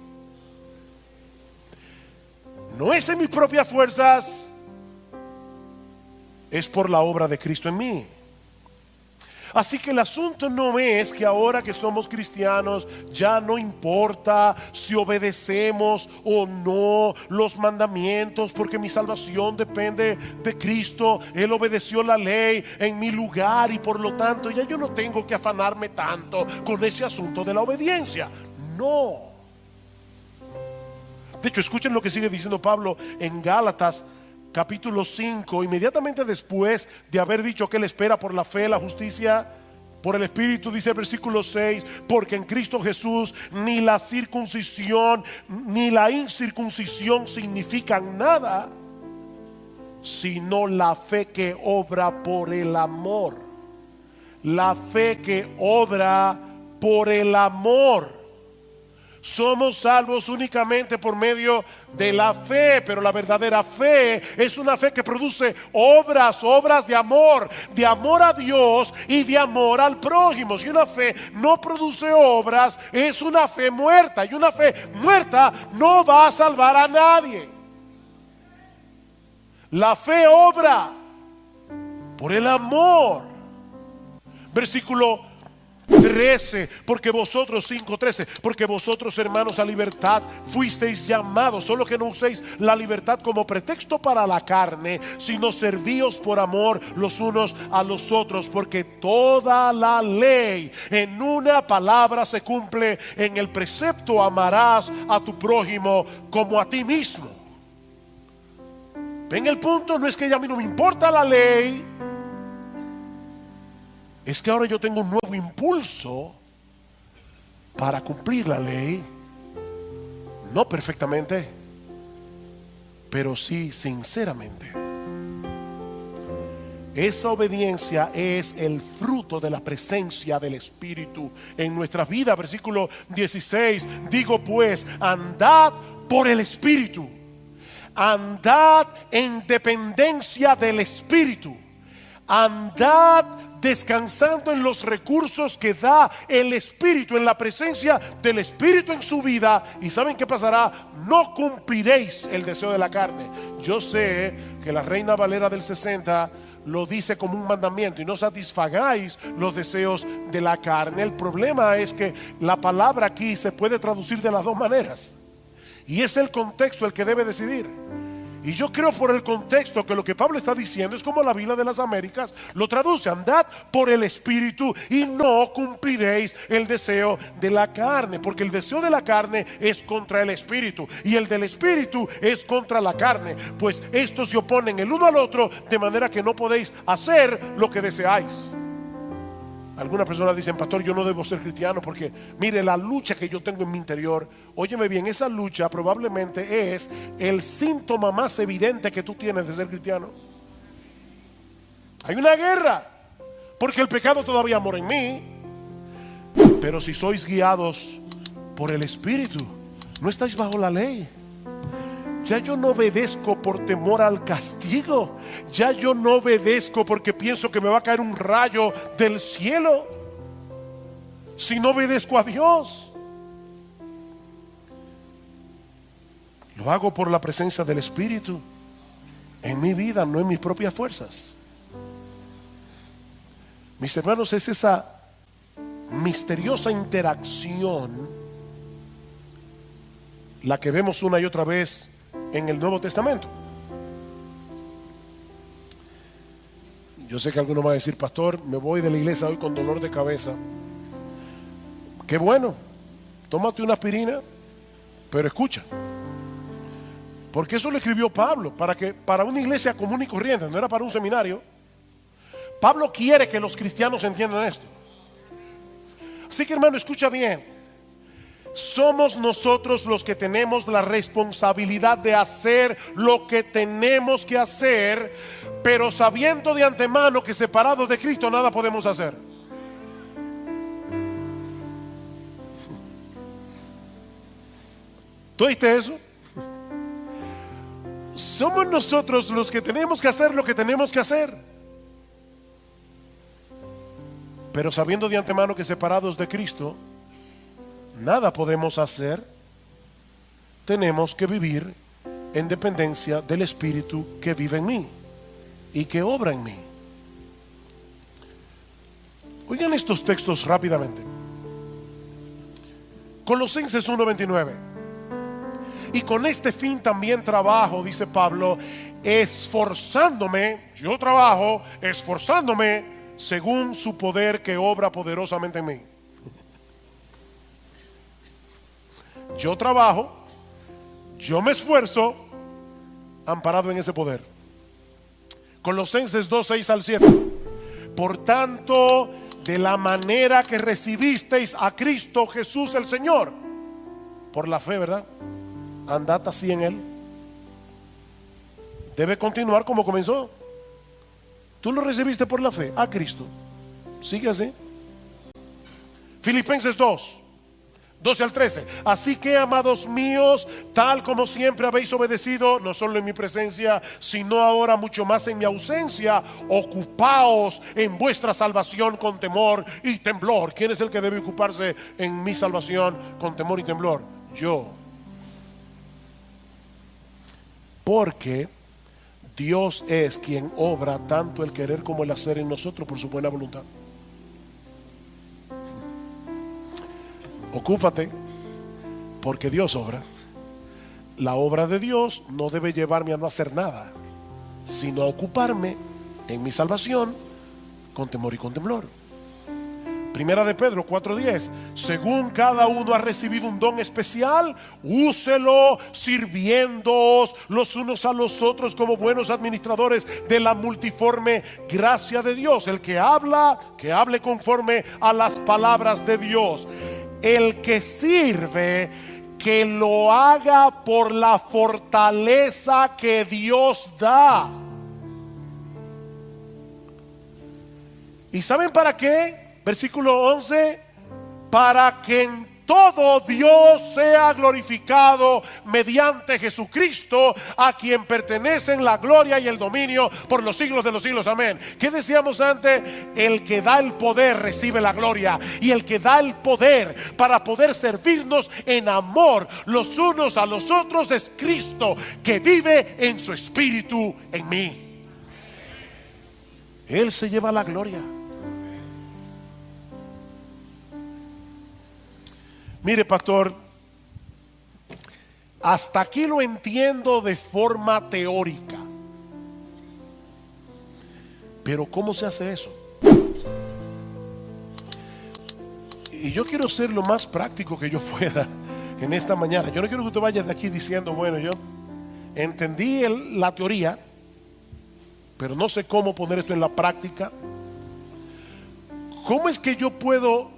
No es en mis propias fuerzas, es por la obra de Cristo en mí. Así que el asunto no es que ahora que somos cristianos ya no importa si obedecemos o no los mandamientos, porque mi salvación depende de Cristo. Él obedeció la ley en mi lugar y por lo tanto ya yo no tengo que afanarme tanto con ese asunto de la obediencia. No. De hecho, escuchen lo que sigue diciendo Pablo en Gálatas capítulo 5, inmediatamente después de haber dicho que él espera por la fe, la justicia por el Espíritu. Dice el versículo 6: porque en Cristo Jesús ni la circuncisión ni la incircuncisión significan nada, sino la fe que obra por el amor. La fe que obra por el amor. Somos salvos únicamente por medio de la fe, pero la verdadera fe es una fe que produce obras de amor a Dios y de amor al prójimo. Si una fe no produce obras, es una fe muerta, y una fe muerta no va a salvar a nadie. La fe obra por el amor. Versículo 13, porque vosotros, 5:13, porque vosotros, hermanos, a libertad fuisteis llamados, solo que no uséis la libertad como pretexto para la carne, sino servíos por amor los unos a los otros, porque toda la ley en una palabra se cumple en el precepto: amarás a tu prójimo como a ti mismo. ¿Ven el punto? No es que ya a mí no me importa la ley, es que ahora yo tengo un nuevo impulso para cumplir la ley. No perfectamente, pero sí sinceramente. Esa obediencia es el fruto de la presencia del Espíritu en nuestra vida. Versículo 16. Digo pues, andad por el Espíritu. Andad en dependencia del Espíritu. Andad descansando en los recursos que da el Espíritu, en la presencia del Espíritu en su vida. ¿Y saben qué pasará? No cumpliréis el deseo de la carne. Yo sé que la Reina Valera del 60 lo dice como un mandamiento: y no satisfagáis los deseos de la carne. El problema es que la palabra aquí se puede traducir de las dos maneras, y es el contexto el que debe decidir. Y yo creo por el contexto que lo que Pablo está diciendo es como la Biblia de las Américas lo traduce: andad por el Espíritu y no cumpliréis el deseo de la carne, porque el deseo de la carne es contra el Espíritu y el del Espíritu es contra la carne, pues estos se oponen el uno al otro, de manera que no podéis hacer lo que deseáis. Algunas personas dicen: pastor, yo no debo ser cristiano porque mire la lucha que yo tengo en mi interior. Óyeme bien, esa lucha probablemente es el síntoma más evidente que tú tienes de ser cristiano. Hay una guerra porque el pecado todavía mora en mí. Pero si sois guiados por el Espíritu, no estáis bajo la ley. Ya yo no obedezco por temor al castigo. Ya yo no obedezco porque pienso que me va a caer un rayo del cielo, si no obedezco a Dios. Lo hago por la presencia del Espíritu en mi vida, no en mis propias fuerzas. Mis hermanos, es esa misteriosa interacción la que vemos una y otra vez en el Nuevo Testamento. Yo sé que alguno va a decir: pastor, me voy de la iglesia hoy con dolor de cabeza. Qué bueno, tómate una aspirina, pero escucha, porque eso lo escribió Pablo para una iglesia común y corriente, no era para un seminario. Pablo quiere que los cristianos entiendan esto. Así que, hermano, escucha bien. Somos nosotros los que tenemos la responsabilidad de hacer lo que tenemos que hacer, pero sabiendo de antemano que separados de Cristo nada podemos hacer. ¿Tú oíste eso? Somos nosotros los que tenemos que hacer lo que tenemos que hacer, pero sabiendo de antemano que separados de Cristo nada podemos hacer. Tenemos que vivir en dependencia del Espíritu que vive en mí y que obra en mí. Oigan estos textos rápidamente. Colosenses 1:29. Y con este fin también trabajo, dice Pablo, esforzándome. Yo trabajo esforzándome según su poder que obra poderosamente en mí. Yo trabajo, yo me esfuerzo, amparado en ese poder. Colosenses 2:6-7. Por tanto, de la manera que recibisteis a Cristo Jesús el Señor, por la fe, ¿verdad? Andad así en Él. Debe continuar como comenzó. Tú lo recibiste por la fe a Cristo. Sigue así. Filipenses 2:12-13. Así que, amados míos, tal como siempre habéis obedecido, no solo en mi presencia, sino ahora mucho más en mi ausencia, ocupaos en vuestra salvación con temor y temblor. ¿Quién es el que debe ocuparse en mi salvación con temor y temblor? Yo. Porque Dios es quien obra tanto el querer como el hacer en nosotros por su buena voluntad. Ocúpate, porque Dios obra. La obra de Dios no debe llevarme a no hacer nada, sino a ocuparme en mi salvación con temor y con temblor. Primera de Pedro 4:10. Según cada uno ha recibido un don especial, úselo sirviéndoos los unos a los otros como buenos administradores de la multiforme gracia de Dios. El que habla, que hable conforme a las palabras de Dios. El que sirve, que lo haga por la fortaleza que Dios da. ¿Y saben para qué? Versículo 11, para que en todo Dios sea glorificado mediante Jesucristo, a quien pertenecen la gloria y el dominio por los siglos de los siglos. Amén. ¿Qué decíamos antes? El que da el poder recibe la gloria, y el que da el poder para poder servirnos en amor los unos a los otros es Cristo, que vive en su espíritu en mí. Él se lleva la gloria. Mire, pastor, hasta aquí lo entiendo de forma teórica. Pero ¿cómo se hace eso? Y yo quiero ser lo más práctico que yo pueda en esta mañana. Yo no quiero que usted vaya de aquí diciendo, bueno, yo entendí la teoría, pero no sé cómo poner esto en la práctica. ¿Cómo es que yo puedo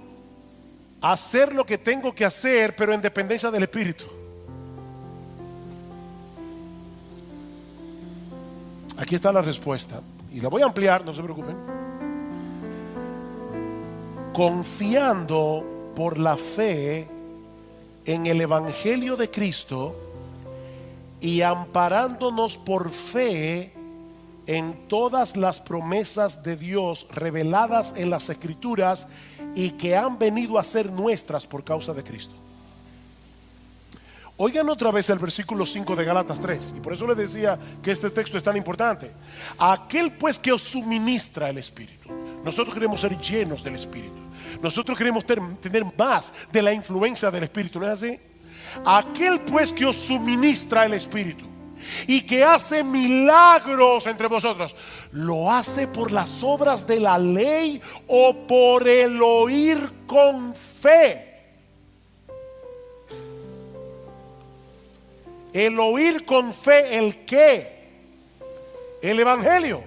hacer lo que tengo que hacer, pero en dependencia del Espíritu? Aquí está la respuesta, y la voy a ampliar, no se preocupen. Confiando por la fe en el Evangelio de Cristo y amparándonos por fe en todas las promesas de Dios reveladas en las Escrituras y que han venido a ser nuestras por causa de Cristo. Oigan otra vez el versículo 5 de Gálatas 3, y por eso les decía que este texto es tan importante. Aquel pues que os suministra el Espíritu. Nosotros queremos ser llenos del Espíritu. Nosotros queremos tener más de la influencia del Espíritu, ¿no es así? Aquel pues que os suministra el Espíritu y que hace milagros entre vosotros, ¿lo hace por las obras de la ley o por el oír con fe? El oír con fe, ¿el qué? El Evangelio.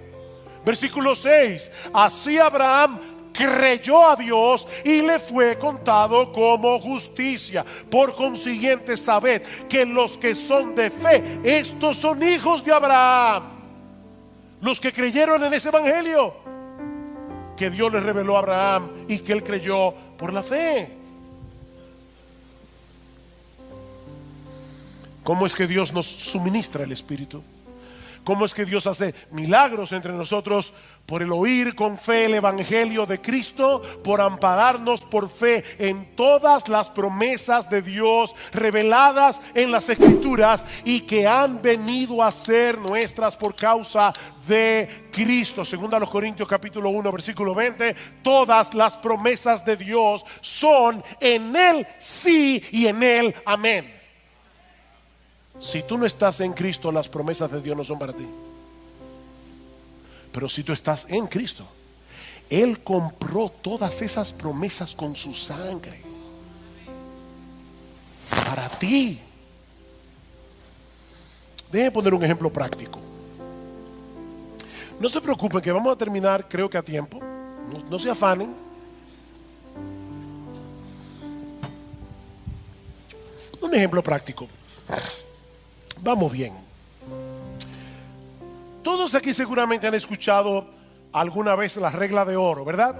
Versículo 6. Así Abraham creyó a Dios y le fue contado como justicia. Por consiguiente, sabed que los que son de fe, estos son hijos de Abraham. Los que creyeron en ese Evangelio que Dios le reveló a Abraham y que él creyó por la fe. ¿Cómo es que Dios nos suministra el Espíritu? ¿Cómo es que Dios hace milagros entre nosotros? Por el oír con fe el Evangelio de Cristo, por ampararnos por fe en todas las promesas de Dios reveladas en las Escrituras y que han venido a ser nuestras por causa de Cristo. Segunda a los Corintios capítulo 1 versículo 20. Todas las promesas de Dios son en Él sí y en Él amén. Si tú no estás en Cristo, las promesas de Dios no son para ti. Pero si tú estás en Cristo, Él compró todas esas promesas con su sangre para ti. Déjenme poner un ejemplo práctico. No se preocupen que vamos a terminar, creo que a tiempo. No se afanen. Un ejemplo práctico. Vamos bien. Todos aquí seguramente han escuchado alguna vez la regla de oro, ¿verdad?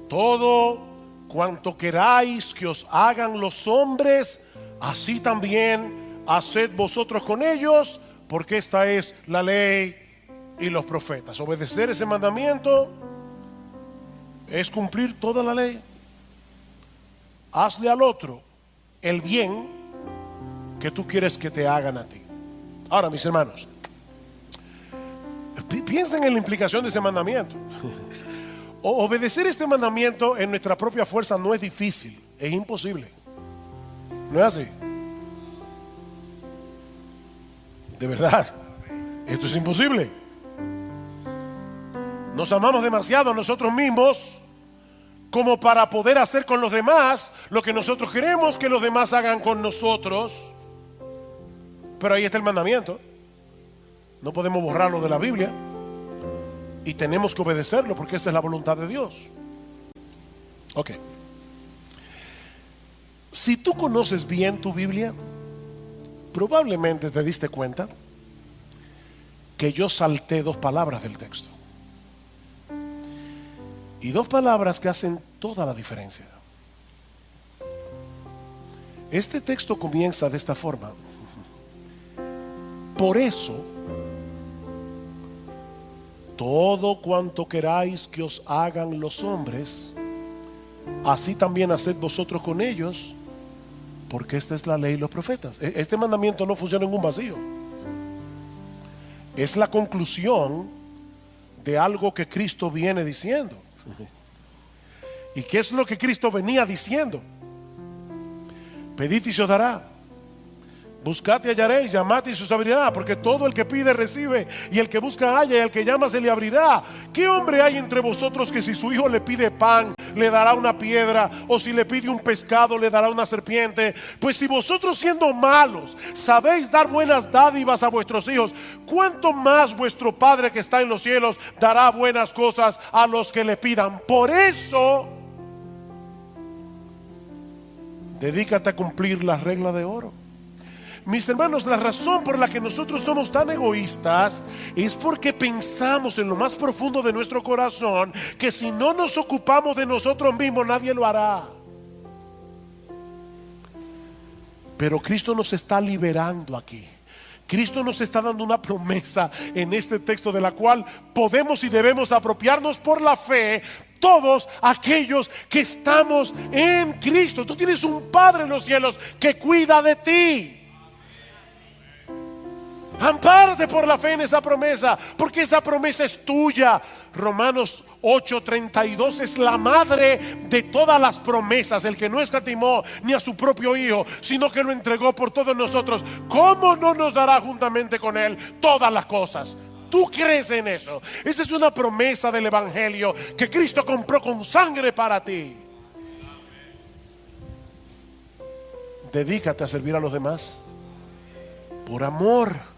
Todo cuanto queráis que os hagan los hombres, así también haced vosotros con ellos, porque esta es la ley y los profetas. Obedecer ese mandamiento es cumplir toda la ley. Hazle al otro el bien que tú quieres que te hagan a ti. Ahora, mis hermanos, piensen en la implicación de ese mandamiento. Obedecer este mandamiento en nuestra propia fuerza no es difícil, es imposible. ¿No es así? De verdad, esto es imposible. Nos amamos demasiado a nosotros mismos como para poder hacer con los demás lo que nosotros queremos que los demás hagan con nosotros. Pero ahí está el mandamiento. No podemos borrarlo de la Biblia y tenemos que obedecerlo porque esa es la voluntad de Dios. Ok. Si tú conoces bien tu Biblia, probablemente te diste cuenta que yo salté 2 palabras del texto. Y 2 palabras que hacen toda la diferencia. Este texto comienza de esta forma. Por eso, todo cuanto queráis que os hagan los hombres, así también haced vosotros con ellos, porque esta es la ley y los profetas. Este mandamiento no funciona en un vacío. Es la conclusión de algo que Cristo viene diciendo. ¿Y qué es lo que Cristo venía diciendo? Pedid y se os dará. Buscad y hallaréis, llamad y se os abrirá, porque todo el que pide recibe, y el que busca halla, y el que llama se le abrirá. ¿Qué hombre hay entre vosotros que si su hijo le pide pan, le dará una piedra, o si le pide un pescado, le dará una serpiente? Pues si vosotros, siendo malos, sabéis dar buenas dádivas a vuestros hijos, ¿cuánto más vuestro Padre que está en los cielos dará buenas cosas a los que le pidan? Por eso, dedícate a cumplir la regla de oro. Mis hermanos, la razón por la que nosotros somos tan egoístas es porque pensamos en lo más profundo de nuestro corazón que si no nos ocupamos de nosotros mismos, nadie lo hará. Pero Cristo nos está liberando aquí. Cristo nos está dando una promesa en este texto de la cual podemos y debemos apropiarnos por la fe todos aquellos que estamos en Cristo. Tú tienes un Padre en los cielos que cuida de ti. Ampárate por la fe en esa promesa, porque esa promesa es tuya. Romanos 8:32 es la madre de todas las promesas. El que no escatimó ni a su propio Hijo, sino que lo entregó por todos nosotros, ¿cómo no nos dará juntamente con Él todas las cosas? ¿Tú crees en eso? Esa es una promesa del Evangelio que Cristo compró con sangre para ti. Dedícate a servir a los demás por amor.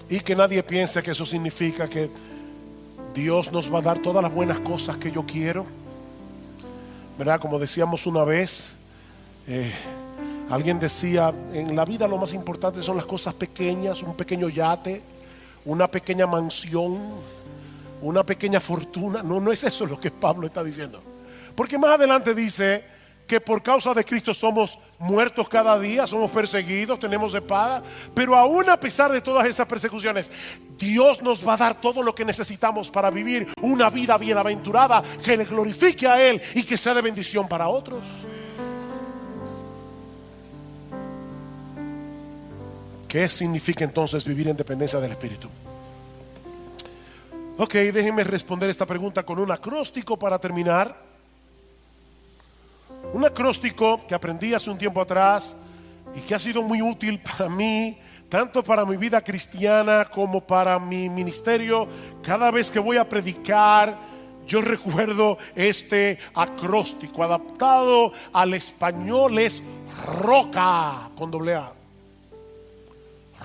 Y que nadie piense que eso significa que Dios nos va a dar todas las buenas cosas que yo quiero, ¿verdad? Como decíamos una vez, alguien decía, en la vida lo más importante son las cosas pequeñas, un pequeño yate, una pequeña mansión, una pequeña fortuna. No es eso lo que Pablo está diciendo. Porque más adelante dice que por causa de Cristo somos muertos cada día, somos perseguidos, tenemos espada, pero aún a pesar de todas esas persecuciones, Dios nos va a dar todo lo que necesitamos para vivir una vida bienaventurada que le glorifique a Él y que sea de bendición para otros. ¿Qué significa entonces vivir en dependencia del Espíritu? Ok, déjenme responder esta pregunta con un acróstico para terminar. Un acróstico que aprendí hace un tiempo atrás y que ha sido muy útil para mí, tanto para mi vida cristiana como para mi ministerio. Cada vez que voy a predicar, yo recuerdo este acróstico. Adaptado al español es roca, con doble A.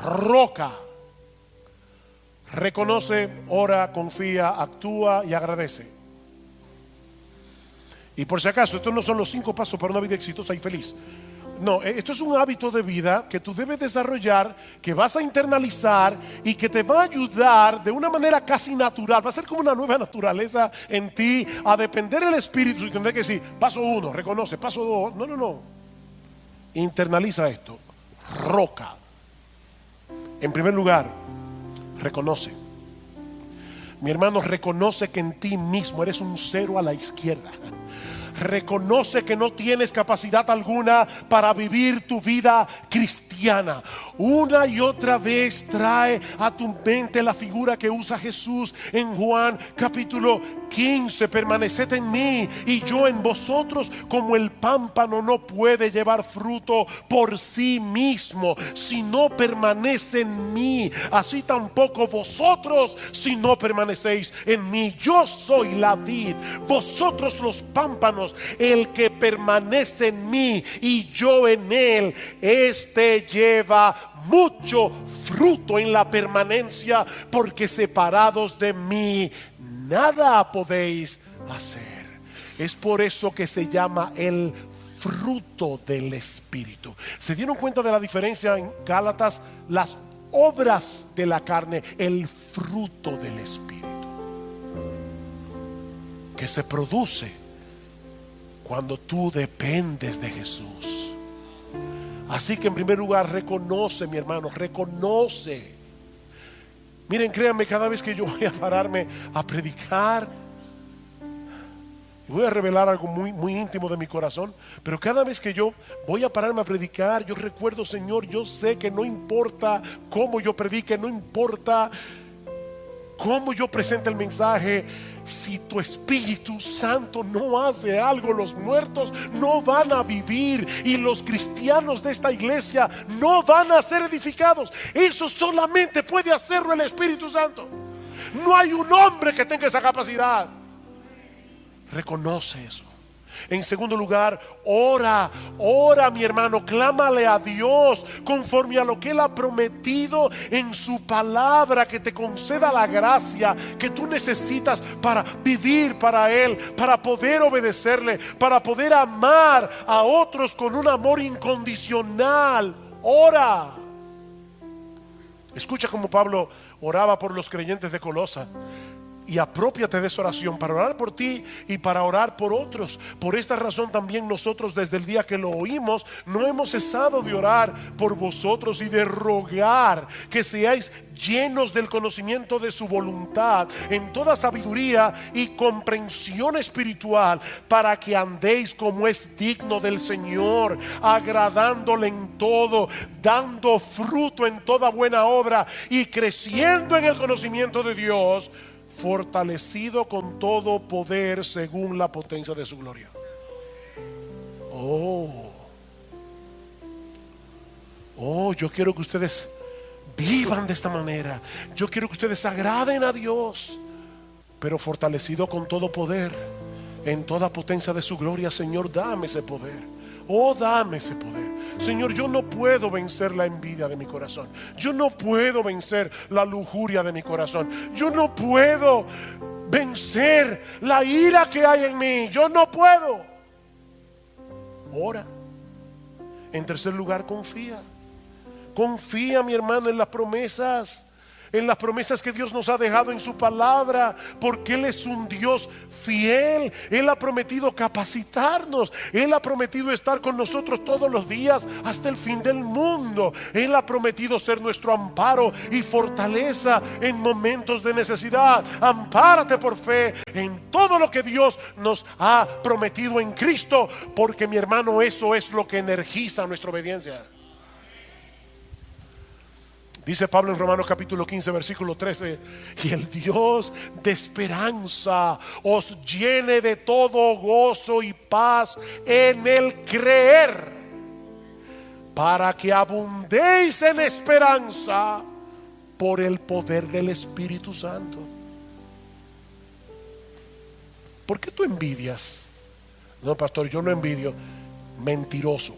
Roca. Reconoce, ora, confía, actúa y agradece. Y por si acaso, estos no son los 5 pasos para una vida exitosa y feliz. No, esto es un hábito de vida que tú debes desarrollar, que vas a internalizar y que te va a ayudar de una manera casi natural. Va a ser como una nueva naturaleza en ti, a depender del Espíritu y entender que sí, paso 1, reconoce, paso 2, no. Internaliza esto. Roca. En primer lugar, reconoce. Mi hermano, reconoce que en ti mismo eres un 0 a la izquierda. Reconoce que no tienes capacidad alguna para vivir tu vida cristiana. Una y otra vez trae a tu mente la figura que usa Jesús en Juan capítulo 15. Permaneced en mí y yo en vosotros, como el pámpano no puede llevar fruto por sí mismo si no permanece en mí, así tampoco vosotros si no permanecéis en mí. Yo soy la vid, vosotros los pámpanos. El que permanece en mí y yo en él, este lleva mucho fruto en la permanencia, porque separados de mí nada podéis hacer. Es por eso que se llama el fruto del Espíritu. ¿Se dieron cuenta de la diferencia en Gálatas? Las obras de la carne, el fruto del Espíritu, que se produce cuando tú dependes de Jesús. Así que en primer lugar, reconoce, mi hermano, reconoce. Miren, créanme, cada vez que yo voy a pararme a predicar, y voy a revelar algo muy, muy íntimo de mi corazón, pero cada vez que yo voy a pararme a predicar, yo recuerdo, Señor, yo sé que no importa cómo yo predique, no importa cómo yo presente el mensaje, si tu Espíritu Santo no hace algo, los muertos no van a vivir y los cristianos de esta iglesia no van a ser edificados. Eso solamente puede hacerlo el Espíritu Santo. No hay un hombre que tenga esa capacidad. Reconoce eso. En segundo lugar, ora, mi hermano, clámale a Dios conforme a lo que Él ha prometido en su palabra, que te conceda la gracia que tú necesitas para vivir para Él, para poder obedecerle, para poder amar a otros con un amor incondicional. Ora. Escucha cómo Pablo oraba por los creyentes de Colosa. Y apropiate de esa oración para orar por ti y para orar por otros. Por esta razón también nosotros, desde el día que lo oímos, no hemos cesado de orar por vosotros y de rogar que seáis llenos del conocimiento de su voluntad, en toda sabiduría y comprensión espiritual, para que andéis como es digno del Señor, agradándole en todo, dando fruto en toda buena obra y creciendo en el conocimiento de Dios, fortalecido con todo poder según la potencia de su gloria. Yo quiero que ustedes vivan de esta manera. Yo quiero que ustedes agraden a Dios, pero fortalecido con todo poder en toda potencia de su gloria. Señor, dame ese poder. Dame ese poder. Señor, yo no puedo vencer la envidia de mi corazón. Yo no puedo vencer la lujuria de mi corazón. Yo no puedo vencer la ira que hay en mí. Yo no puedo. Ora. En tercer lugar, confía. Confía, mi hermano, en las promesas. En las promesas que Dios nos ha dejado en su palabra, porque Él es un Dios fiel. Él ha prometido capacitarnos. Él ha prometido estar con nosotros todos los días hasta el fin del mundo. Él ha prometido ser nuestro amparo y fortaleza en momentos de necesidad. Ampárate por fe en todo lo que Dios nos ha prometido en Cristo, porque, mi hermano, eso es lo que energiza nuestra obediencia. Dice Pablo en Romanos capítulo 15 versículo 13: y el Dios de esperanza os llene de todo gozo y paz en el creer, para que abundéis en esperanza por el poder del Espíritu Santo. ¿Por qué tú envidias? No, pastor, yo no envidio. Mentiroso.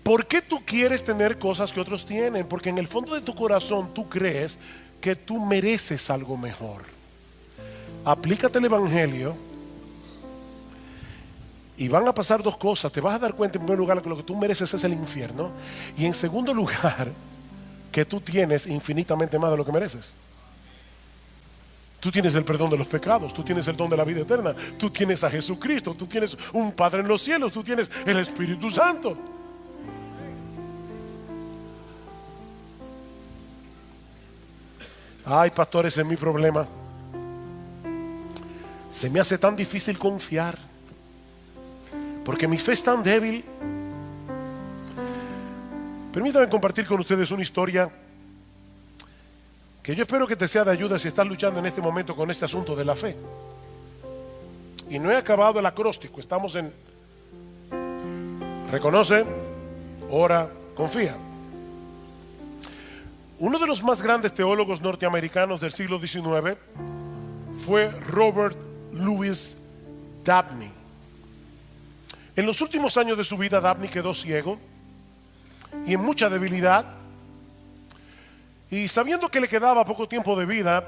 ¿Por qué tú quieres tener cosas que otros tienen? Porque en el fondo de tu corazón tú crees que tú mereces algo mejor. Aplícate el evangelio y van a pasar dos cosas. Te vas a dar cuenta, en primer lugar, que lo que tú mereces es el infierno, y en segundo lugar, que tú tienes infinitamente más de lo que mereces. Tú tienes el perdón de los pecados, tú tienes el don de la vida eterna, tú tienes a Jesucristo, tú tienes un Padre en los cielos, tú tienes el Espíritu Santo. Ay, pastor, ese es mi problema. Se me hace tan difícil confiar, porque mi fe es tan débil. Permítanme compartir con ustedes una historia que yo espero que te sea de ayuda si estás luchando en este momento con este asunto de la fe. Y no he acabado el acróstico, estamos en reconoce, ora, confía. Uno de los más grandes teólogos norteamericanos del siglo XIX fue Robert Louis Dabney. En los últimos años de su vida, Dabney quedó ciego y en mucha debilidad. Y sabiendo que le quedaba poco tiempo de vida,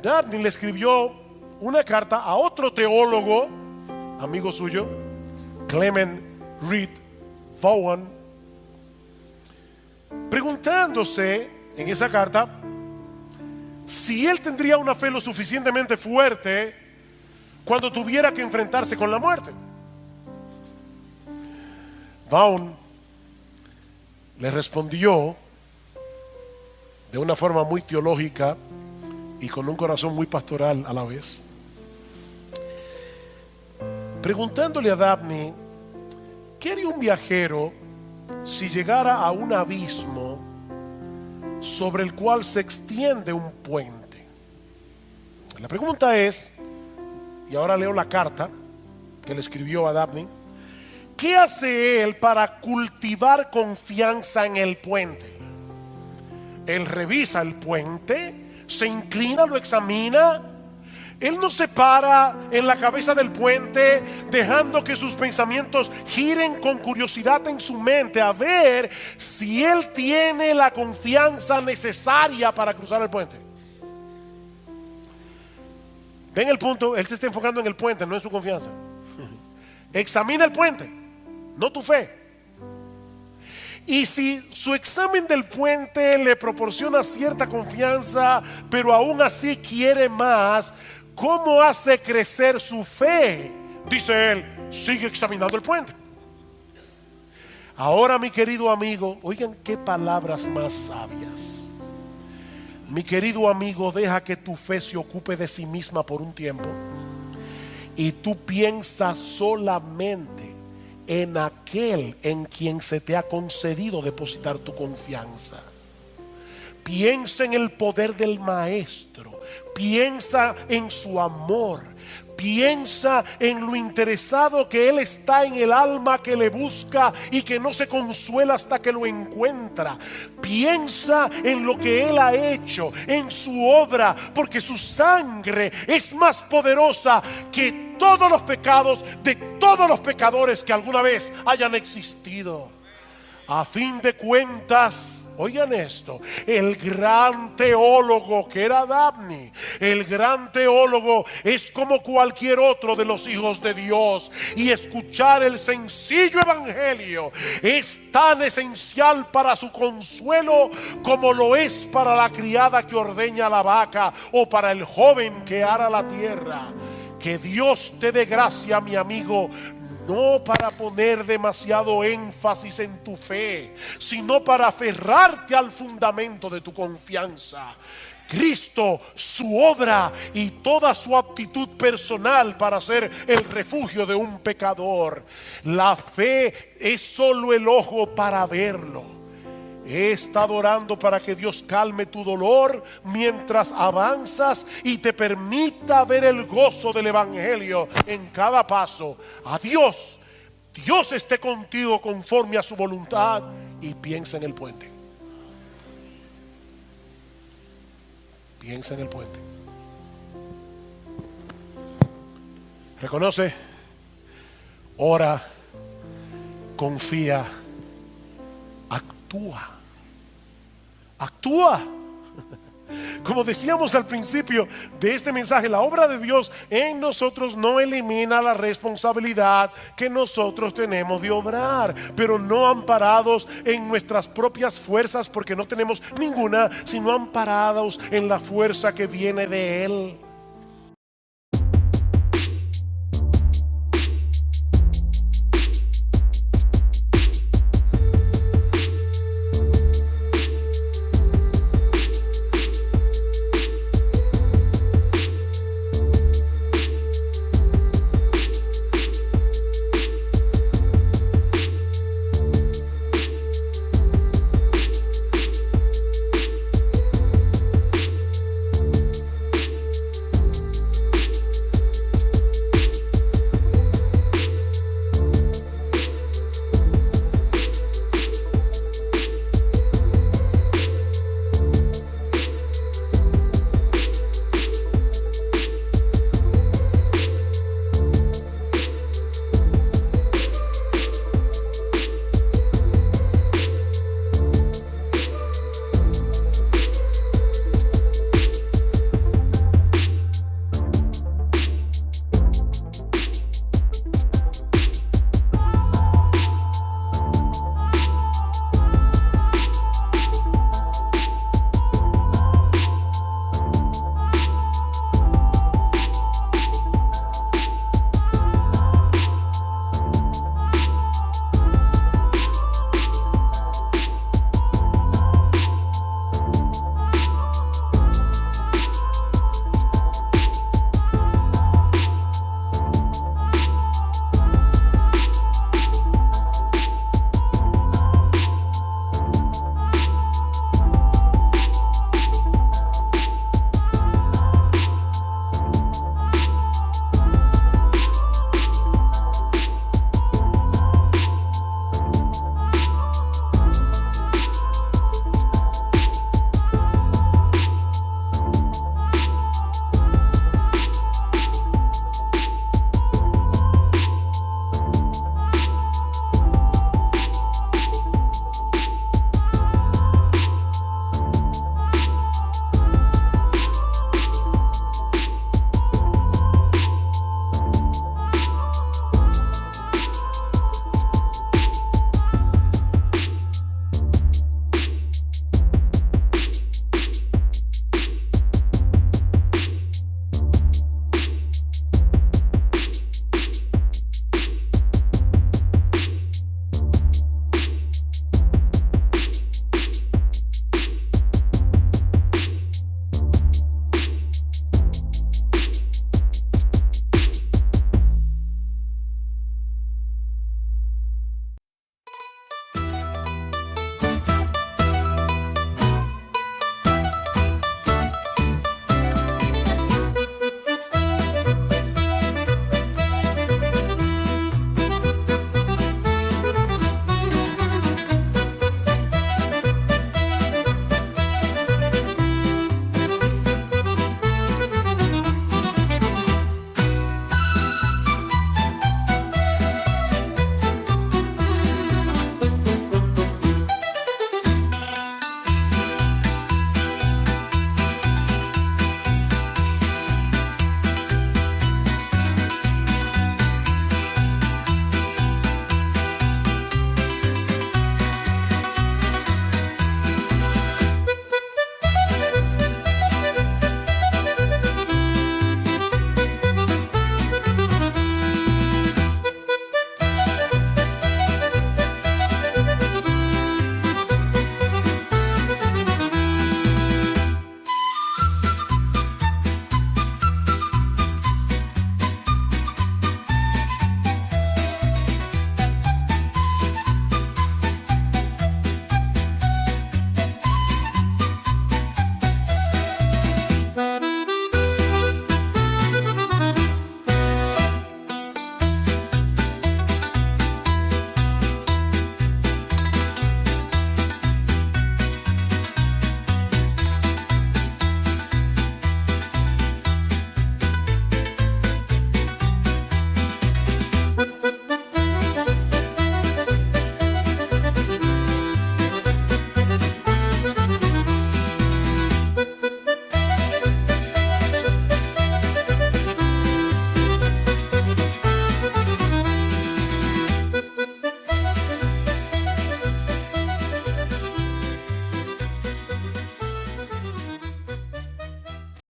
Dabney le escribió una carta a otro teólogo, amigo suyo, Clement Reed Vaughan, preguntándose en esa carta si él tendría una fe lo suficientemente fuerte cuando tuviera que enfrentarse con la muerte. Vaughan le respondió de una forma muy teológica y con un corazón muy pastoral a la vez, preguntándole a Dabney qué haría un viajero si llegara a un abismo sobre el cual se extiende un puente. La pregunta es, y ahora leo la carta que le escribió a Dabney, ¿qué hace él para cultivar confianza en el puente? Él revisa el puente, se inclina, lo examina. Él no se para en la cabeza del puente dejando que sus pensamientos giren con curiosidad en su mente a ver si él tiene la confianza necesaria para cruzar el puente. ¿Ven el punto? Él se está enfocando en el puente, no en su confianza. Examina el puente, no tu fe. Y si su examen del puente le proporciona cierta confianza, pero aún así quiere más, ¿cómo hace crecer su fe? Dice él, sigue examinando el puente. Ahora, mi querido amigo, oigan qué palabras más sabias. Mi querido amigo, deja que tu fe se ocupe de sí misma por un tiempo y tú piensas solamente en aquel en quien se te ha concedido depositar tu confianza. Piensa en el poder del Maestro, piensa en su amor, piensa en lo interesado que Él está en el alma que le busca y que no se consuela hasta que lo encuentra. Piensa en lo que Él ha hecho, en su obra, porque su sangre es más poderosa que todos los pecados de todos los pecadores que alguna vez hayan existido. A fin de cuentas, oigan esto, el gran teólogo que era Dabney, el gran teólogo es como cualquier otro de los hijos de Dios, y escuchar el sencillo evangelio es tan esencial para su consuelo como lo es para la criada que ordeña la vaca o para el joven que ara la tierra. Que Dios te dé gracia, mi amigo, no para poner demasiado énfasis en tu fe, sino para aferrarte al fundamento de tu confianza. Cristo, su obra y toda su aptitud personal para ser el refugio de un pecador. La fe es solo el ojo para verlo. He estado orando para que Dios calme tu dolor mientras avanzas y te permita ver el gozo del evangelio en cada paso. Adiós. Dios esté contigo conforme a su voluntad, y piensa en el puente. Piensa en el puente. Reconoce, ora, confía, actúa. Actúa. Como decíamos al principio de este mensaje, la obra de Dios en nosotros no elimina la responsabilidad que nosotros tenemos de obrar, pero no amparados en nuestras propias fuerzas, porque no tenemos ninguna, sino amparados en la fuerza que viene de Él.